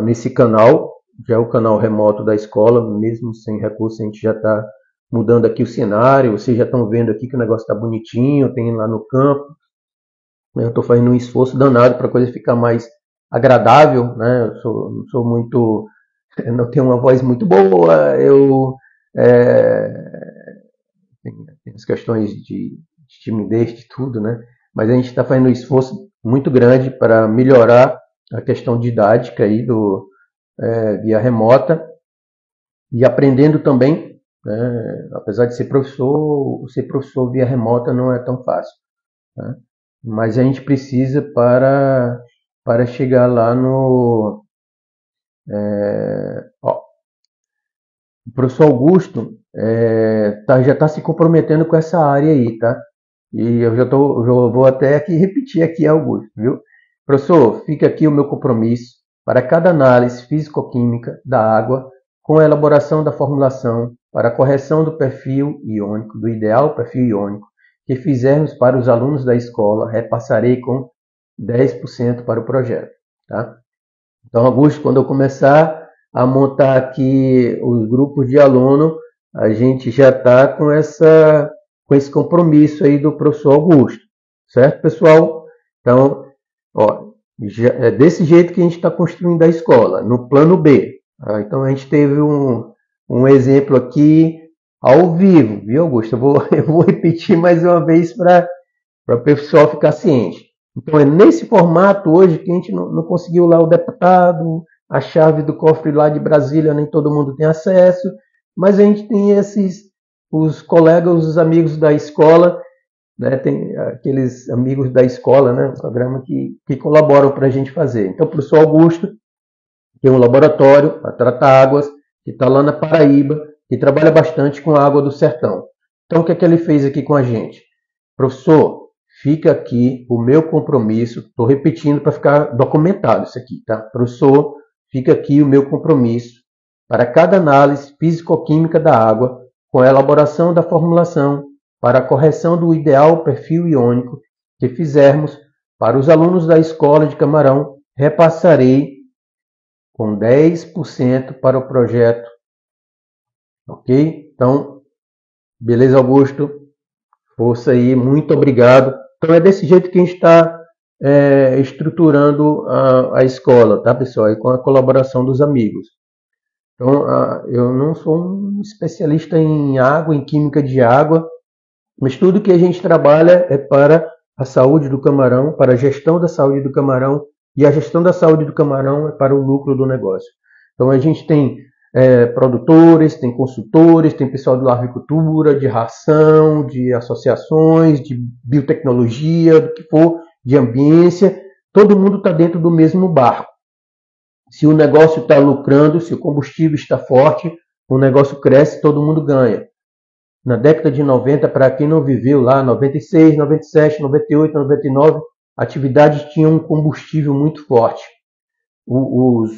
nesse canal, já é o canal remoto da escola, mesmo sem recurso, a gente já está mudando aqui o cenário. Vocês já estão vendo aqui que o negócio está bonitinho, tem lá no campo. Eu estou fazendo um esforço danado para a coisa ficar mais agradável, né? Eu sou muito, não tenho uma voz muito boa, tem as questões de timidez, de tudo, né? Mas a gente está fazendo um esforço muito grande para melhorar a questão didática aí via remota e aprendendo também, né? Apesar de ser professor via remota não é tão fácil, né? Mas a gente precisa para chegar lá no... o professor Augusto já está se comprometendo com essa área aí, tá? E eu já vou até aqui repetir aqui, Augusto, viu? Professor, fica aqui o meu compromisso para cada análise físico-química da água, com a elaboração da formulação para a correção do perfil iônico, do ideal perfil iônico, que fizermos para os alunos da escola, repassarei com 10% para o projeto, tá? Então, Augusto, quando eu começar a montar aqui os grupos de aluno, a gente já está com esse compromisso aí do professor Augusto, certo, pessoal? Então, é desse jeito que a gente está construindo a escola, no plano B. Tá? Então, a gente teve um exemplo aqui ao vivo, viu, Augusto? Eu vou repetir mais uma vez para o pessoal ficar ciente. Então, é nesse formato hoje que a gente não conseguiu lá o deputado, a chave do cofre lá de Brasília, nem todo mundo tem acesso, mas a gente tem os colegas, os amigos da escola, né, tem aqueles amigos da escola, né, um programa que colaboram para a gente fazer. Então, o professor Augusto tem um laboratório para tratar águas, que está lá na Paraíba, que trabalha bastante com a água do sertão. Então, o que é que ele fez aqui com a gente? Professor, fica aqui o meu compromisso, estou repetindo para ficar documentado isso aqui, tá? Professor, fica aqui o meu compromisso para cada análise físico-química da água, com a elaboração da formulação para a correção do ideal perfil iônico que fizermos para os alunos da escola de Camarão, repassarei com 10% para o projeto. Ok? Então, beleza, Augusto? Força aí, muito obrigado. Então, é desse jeito que a gente está estruturando a escola, tá, pessoal? E com a colaboração dos amigos. Então, eu não sou um especialista em água, em química de água, mas tudo que a gente trabalha é para a saúde do camarão, para a gestão da saúde do camarão, e a gestão da saúde do camarão é para o lucro do negócio. Então a gente tem produtores, tem consultores, tem pessoal de agricultura, de ração, de associações, de biotecnologia, do que for, de ambiência, todo mundo está dentro do mesmo barco. Se o negócio está lucrando, se o combustível está forte, o negócio cresce, todo mundo ganha. Na década de 90, para quem não viveu lá, 96, 97, 98, 99, a atividade tinha um combustível muito forte. Os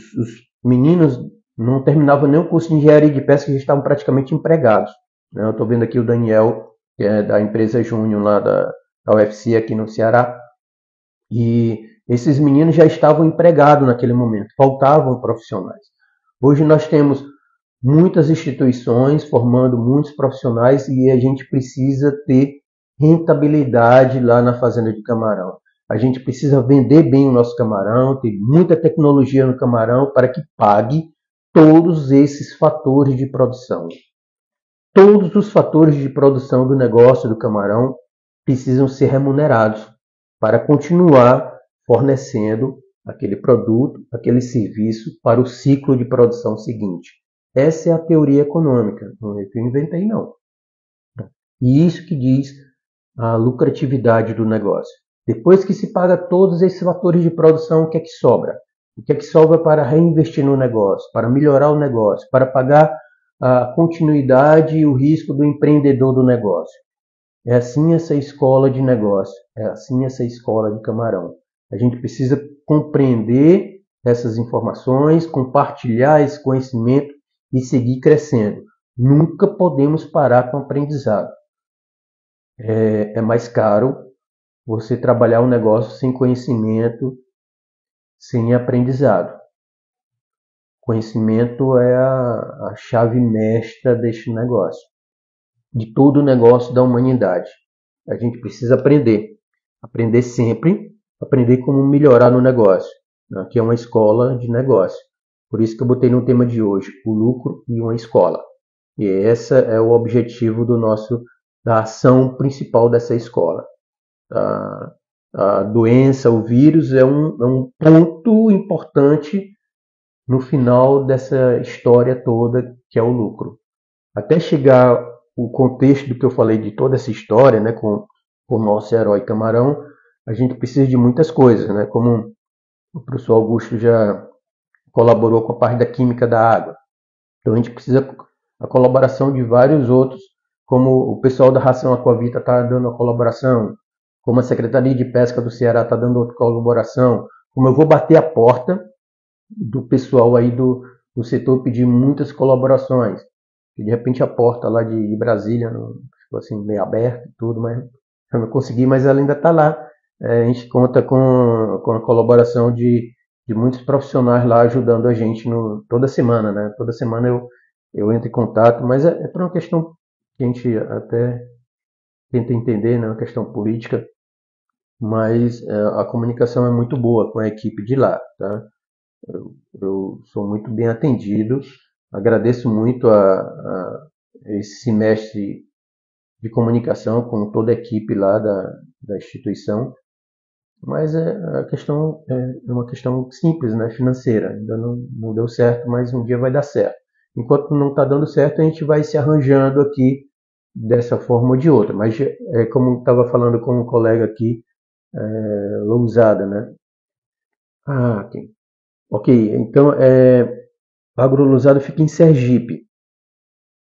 meninos não terminavam nem o curso de engenharia de pesca e já estavam praticamente empregados. Eu estou vendo aqui o Daniel, que é da empresa Júnior lá da UFC aqui no Ceará, e esses meninos já estavam empregados naquele momento, faltavam profissionais. Hoje nós temos muitas instituições formando muitos profissionais e a gente precisa ter rentabilidade lá na fazenda de camarão. A gente precisa vender bem o nosso camarão, ter muita tecnologia no camarão para que pague todos esses fatores de produção. Todos os fatores de produção do negócio do camarão precisam ser remunerados para continuar fornecendo aquele produto, aquele serviço para o ciclo de produção seguinte. Essa é a teoria econômica, não é que eu inventei, não. E isso que diz a lucratividade do negócio. Depois que se paga todos esses fatores de produção, o que é que sobra? O que é que sobra para reinvestir no negócio, para melhorar o negócio, para pagar a continuidade e o risco do empreendedor do negócio? É assim essa escola de negócio, é assim essa escola de camarão. A gente precisa compreender essas informações, compartilhar esse conhecimento e seguir crescendo. Nunca podemos parar com o aprendizado. É mais caro você trabalhar um negócio sem conhecimento, sem aprendizado. Conhecimento é a chave mestra deste negócio, de todo o negócio da humanidade. A gente precisa aprender sempre, aprender como melhorar no negócio. Aqui é uma escola de negócio. Por isso que eu botei no tema de hoje, o lucro e uma escola. E esse é o objetivo da ação principal dessa escola. A doença, o vírus, é um ponto importante no final dessa história toda, que é o lucro. Até chegar o contexto do que eu falei de toda essa história, né, com o nosso herói camarão, a gente precisa de muitas coisas, né, como o professor Augusto já colaborou com a parte da química da água. Então a gente precisa da colaboração de vários outros, como o pessoal da Ração Aquavita está dando a colaboração, como a Secretaria de Pesca do Ceará está dando outra colaboração, como eu vou bater a porta do pessoal aí do setor pedir muitas colaborações. De repente a porta lá de Brasília ficou assim meio aberta e tudo, mas eu não consegui, mas ela ainda está lá. A gente conta com a colaboração de muitos profissionais lá ajudando a gente toda semana, né? Toda semana eu entro em contato, mas é por uma questão que a gente até tenta entender, né? Uma questão política, mas a comunicação é muito boa com a equipe de lá, tá? Eu sou muito bem atendido, agradeço muito a esse semestre de comunicação com toda a equipe lá da instituição, mas a questão é uma questão simples, né, financeira. Ainda não deu certo, mas um dia vai dar certo. Enquanto não está dando certo, a gente vai se arranjando aqui dessa forma ou de outra. Mas como estava falando com um colega aqui, Lousada, né? Ok, então a Agrolousada fica em Sergipe.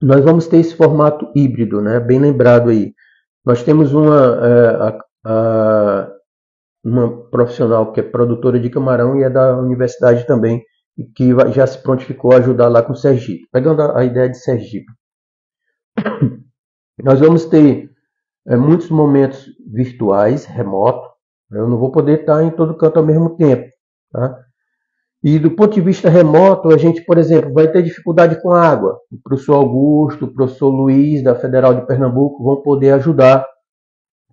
Nós vamos ter esse formato híbrido, né? Bem lembrado aí. Nós temos uma profissional que é produtora de camarão e é da universidade também, e que já se prontificou a ajudar lá com Sergipe. Pegando a ideia de Sergipe. Nós vamos ter muitos momentos virtuais, remoto. Eu não vou poder estar em todo canto ao mesmo tempo, tá? E do ponto de vista remoto, a gente, por exemplo, vai ter dificuldade com água. O professor Augusto, o professor Luiz, da Federal de Pernambuco, vão poder ajudar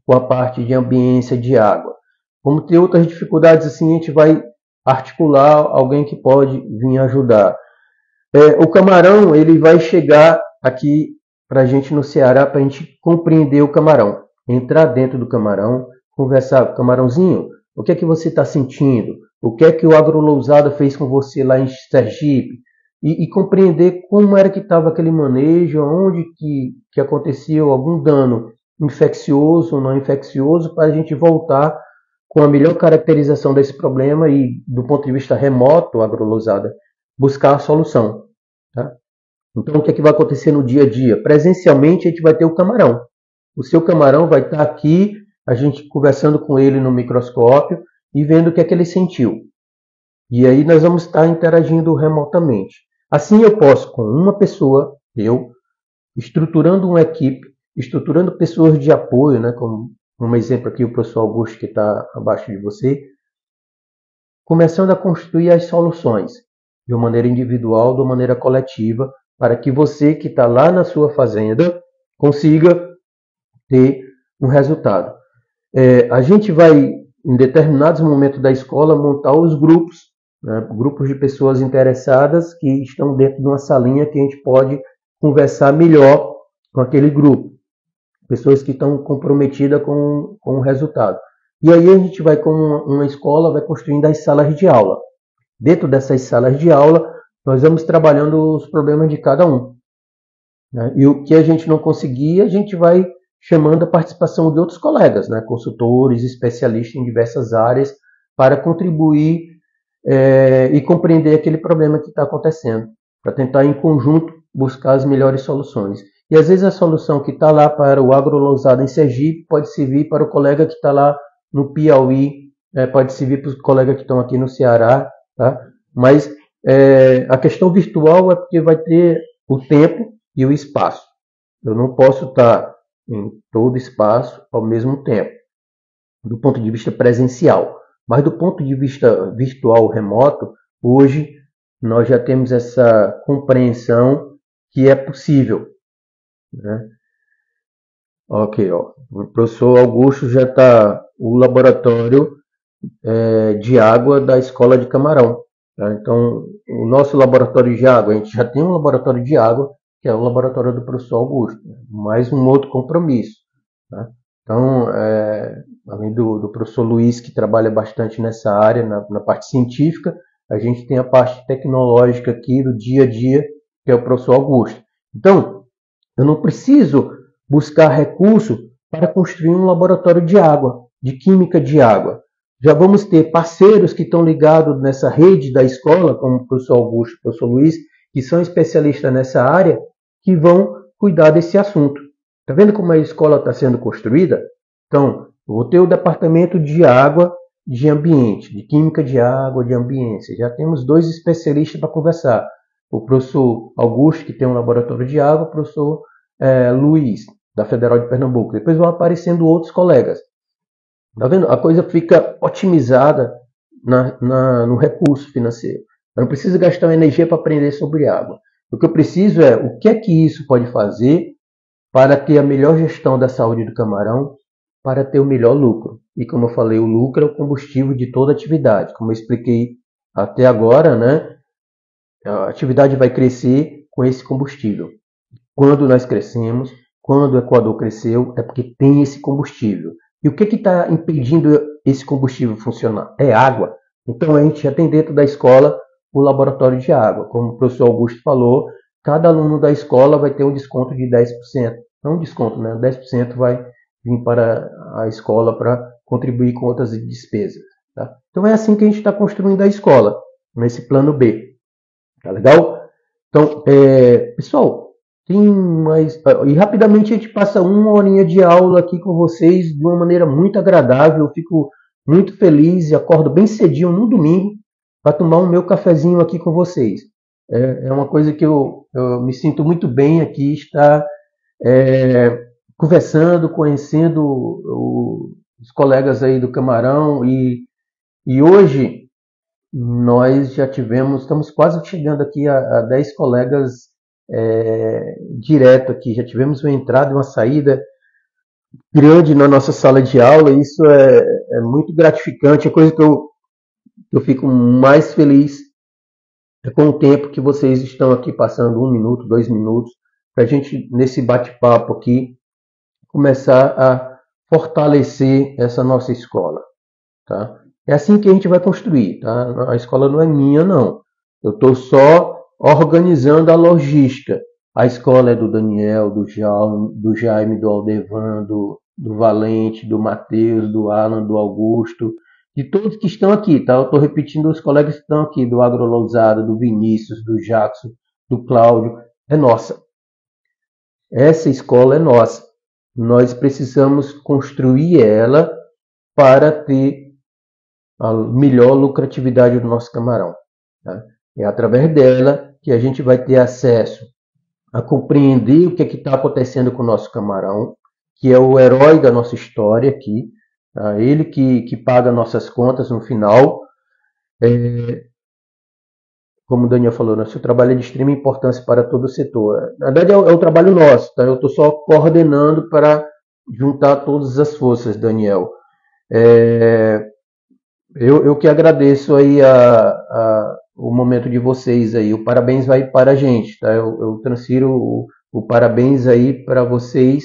com a parte de ambiência de água. Vamos ter outras dificuldades assim, a gente vai articular alguém que pode vir ajudar. O camarão, ele vai chegar aqui para a gente no Ceará, para a gente compreender o camarão. Entrar dentro do camarão, conversar com o camarãozinho, o que é que você está sentindo? O que é que o Agrolousada fez com você lá em Sergipe? e compreender como era que estava aquele manejo, onde que acontecia algum dano infeccioso ou não infeccioso, para a gente voltar com a melhor caracterização desse problema e, do ponto de vista remoto, agrolosada, buscar a solução. Tá? Então, o que é que vai acontecer no dia a dia? Presencialmente, a gente vai ter o camarão. O seu camarão vai estar aqui, a gente conversando com ele no microscópio e vendo o que é que ele sentiu. E aí nós vamos estar interagindo remotamente. Assim eu posso, com uma pessoa, estruturando uma equipe, estruturando pessoas de apoio, né, como um exemplo aqui, o professor Augusto, que está abaixo de você, começando a construir as soluções de uma maneira individual, de uma maneira coletiva, para que você que está lá na sua fazenda consiga ter um resultado. A gente vai, em determinados momentos da escola, montar os grupos, né, grupos de pessoas interessadas que estão dentro de uma salinha que a gente pode conversar melhor com aquele grupo. Pessoas que estão comprometidas com o resultado. E aí a gente vai, com uma escola, vai construindo as salas de aula. Dentro dessas salas de aula, nós vamos trabalhando os problemas de cada um. Né? E o que a gente não conseguir, a gente vai chamando a participação de outros colegas, né? Consultores, especialistas em diversas áreas, para contribuir e compreender aquele problema que está acontecendo, para tentar, em conjunto, buscar as melhores soluções. E às vezes a solução que está lá para o agrolosado em Sergipe pode servir para o colega que está lá no Piauí, pode servir para os colegas que estão aqui no Ceará, tá? Mas a questão virtual é porque vai ter o tempo e o espaço. Eu não posso estar em todo espaço ao mesmo tempo, do ponto de vista presencial. Mas do ponto de vista virtual remoto, hoje nós já temos essa compreensão que é possível. Né? Ok, o professor Augusto já está o laboratório de água da Escola de Camarão. Tá? Então, o nosso laboratório de água, a gente já tem um laboratório de água, que é o laboratório do professor Augusto, mais um outro compromisso. Tá? Então, além do professor Luiz, que trabalha bastante nessa área, na parte científica, a gente tem a parte tecnológica aqui do dia a dia, que é o professor Augusto. Então, eu não preciso buscar recurso para construir um laboratório de água, de química de água. Já vamos ter parceiros que estão ligados nessa rede da escola, como o professor Augusto e o professor Luiz, que são especialistas nessa área, que vão cuidar desse assunto. Está vendo como a escola está sendo construída? Então, eu vou ter o departamento de água, de ambiente, de química de água, de ambiente. Já temos 2 especialistas para conversar. O professor Augusto, que tem um laboratório de água, o professor Luiz, da Federal de Pernambuco. Depois vão aparecendo outros colegas. Está vendo? A coisa fica otimizada no recurso financeiro. Eu não preciso gastar uma energia para aprender sobre água. O que eu preciso é o que é que isso pode fazer para ter a melhor gestão da saúde do camarão, para ter o melhor lucro. E como eu falei, o lucro é o combustível de toda atividade. Como eu expliquei até agora, né? A atividade vai crescer com esse combustível. Quando nós crescemos, quando o Equador cresceu, é porque tem esse combustível. E o que está impedindo esse combustível funcionar? É água. Então a gente já tem dentro da escola o laboratório de água. Como o professor Augusto falou, cada aluno da escola vai ter um desconto de 10%. Não um desconto, né? 10% vai vir para a escola para contribuir com outras despesas. Tá? Então é assim que a gente está construindo a escola, nesse plano B. Tá legal? Então, pessoal, tem mais... E rapidamente a gente passa uma horinha de aula aqui com vocês de uma maneira muito agradável. Eu fico muito feliz e acordo bem cedinho no domingo para tomar o meu cafezinho aqui com vocês. É uma coisa que eu me sinto muito bem aqui, estar conversando, conhecendo os colegas aí do Camarão. E hoje nós já estamos quase chegando aqui a 10 colegas direto aqui. Já tivemos uma entrada e uma saída grande na nossa sala de aula. E isso é muito gratificante. A coisa que eu fico mais feliz com o tempo que vocês estão aqui passando, 1 minuto, 2 minutos, para a gente, nesse bate-papo aqui, começar a fortalecer essa nossa escola. Tá? É assim que a gente vai construir. Tá? A escola não é minha, não. Eu estou só organizando a logística. A escola é do Daniel, do Jaime, do Aldevan, do Valente, do Matheus, do Alan, do Augusto, de todos que estão aqui, tá? Eu estou repetindo os colegas que estão aqui, do Agro Lousada, do Vinícius, do Jackson, do Cláudio, é nossa. Essa escola é nossa. Nós precisamos construir ela para ter a melhor lucratividade do nosso camarão. Tá? É através dela que a gente vai ter acesso a compreender o que está acontecendo com o nosso camarão, que é o herói da nossa história aqui, tá? Ele que paga nossas contas no final. Como o Daniel falou, nosso trabalho é de extrema importância para todo o setor. Na verdade, é o trabalho nosso, tá? Eu estou só coordenando para juntar todas as forças, Daniel. Eu que agradeço aí o momento de vocês aí. O parabéns vai para a gente, tá? Eu transfiro o parabéns aí para vocês,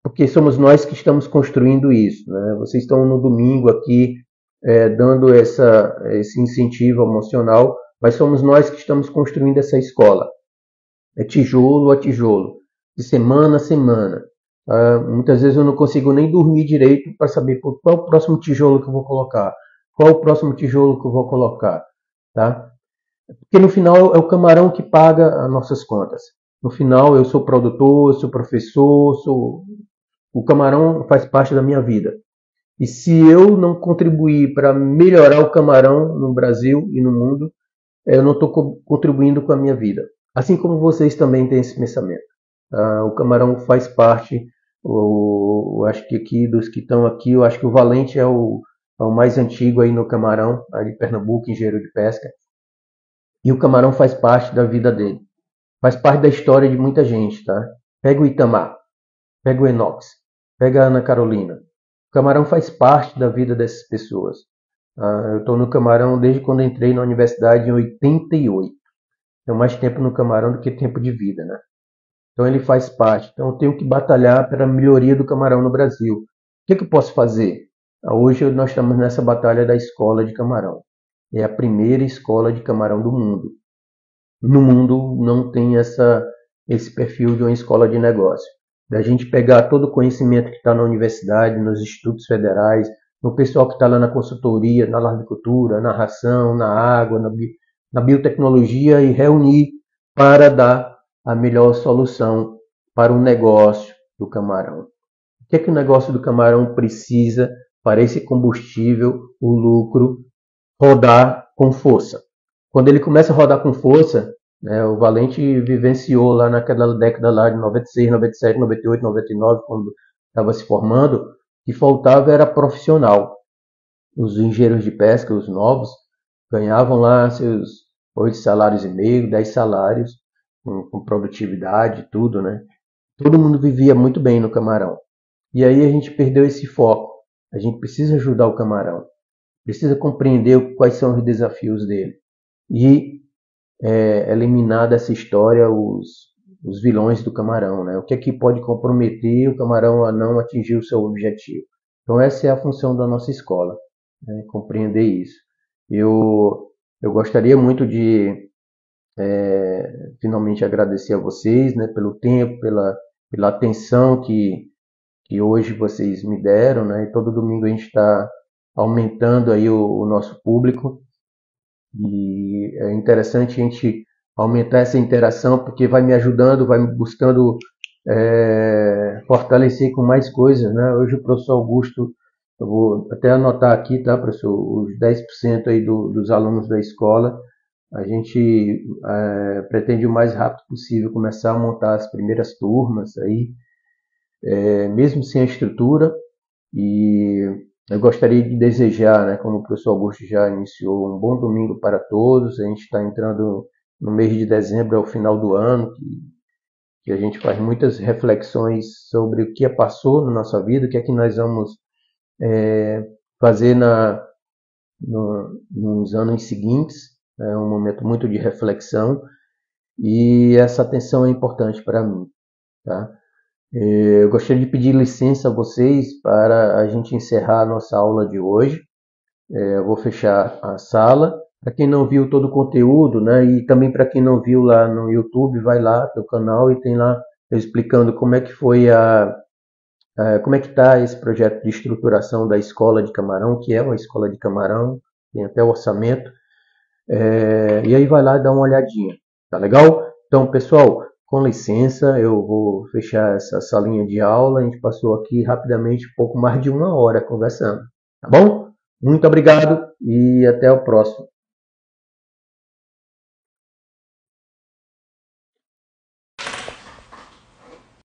porque somos nós que estamos construindo isso, né? Vocês estão no domingo aqui dando esse incentivo emocional, mas somos nós que estamos construindo essa escola. É tijolo a tijolo, de semana a semana. Muitas vezes eu não consigo nem dormir direito para saber qual é o próximo tijolo que eu vou colocar. Qual o próximo tijolo que eu vou colocar, tá? Porque no final é o camarão que paga as nossas contas. No final eu sou produtor, sou professor, o camarão faz parte da minha vida. E se eu não contribuir para melhorar o camarão no Brasil e no mundo, eu não estou contribuindo com a minha vida. Assim como vocês também têm esse pensamento. O camarão faz parte, eu acho que aqui dos que estão aqui, eu acho que o Valente é o mais antigo aí no camarão, aí de Pernambuco, engenheiro de pesca. E o camarão faz parte da vida dele. Faz parte da história de muita gente, tá? Pega o Itamar, pega o Enox, pega a Ana Carolina. O camarão faz parte da vida dessas pessoas. Eu estou no camarão desde quando entrei na universidade em 88. Tenho mais tempo no camarão do que tempo de vida, né? Então ele faz parte. Então eu tenho que batalhar pela melhoria do camarão no Brasil. O que eu posso fazer? Hoje nós estamos nessa batalha da escola de camarão. É a primeira escola de camarão do mundo. No mundo não tem esse perfil de uma escola de negócio. Da gente pegar todo o conhecimento que está na universidade, nos institutos federais, no pessoal que está lá na consultoria, na larvicultura, na ração, na água, na biotecnologia e reunir para dar a melhor solução para o negócio do camarão. O que é que o negócio do camarão precisa para esse combustível, o lucro, rodar com força? Quando ele começa a rodar com força, né, o Valente vivenciou lá naquela década lá de 96, 97, 98, 99, quando estava se formando, que faltava era profissional. Os engenheiros de pesca, os novos, ganhavam lá seus 8 salários e meio, 10 salários, com produtividade, tudo, né? Todo mundo vivia muito bem no camarão. E aí a gente perdeu esse foco. A gente precisa ajudar o camarão. Precisa compreender quais são os desafios dele. E eliminar dessa história os vilões do camarão, né? O que é que pode comprometer o camarão a não atingir o seu objetivo. Então essa é a função da nossa escola, né? Compreender isso. Eu gostaria muito de finalmente agradecer a vocês, né, pelo tempo, pela atenção que hoje vocês me deram, né? E todo domingo a gente está aumentando aí o nosso público. E é interessante a gente aumentar essa interação, porque vai me ajudando, vai me buscando fortalecer com mais coisas, né? Hoje o professor Augusto, eu vou até anotar aqui, tá, professor, os 10% aí dos alunos da escola, a gente pretende o mais rápido possível começar a montar as primeiras turmas aí, mesmo sem a estrutura, e eu gostaria de desejar, né, como o professor Augusto já iniciou, um bom domingo para todos. A gente está entrando no mês de dezembro, é o final do ano, que a gente faz muitas reflexões sobre o que passou na nossa vida, o que é que nós vamos fazer nos anos seguintes. É um momento muito de reflexão e essa atenção é importante para mim, tá? Eu gostaria de pedir licença a vocês para a gente encerrar a nossa aula de hoje. Eu vou fechar a sala, Para quem não viu todo o conteúdo, né, e também para quem não viu lá no YouTube, vai lá no canal e tem lá eu explicando como é que foi como é que está esse projeto de estruturação da escola de Camarão, que é uma escola de Camarão, tem até o orçamento. E aí vai lá e dá uma olhadinha, tá legal? Então, pessoal, com licença, eu vou fechar essa salinha de aula. A gente passou aqui rapidamente pouco mais de 1 hora conversando, tá bom? Muito obrigado e até o próximo.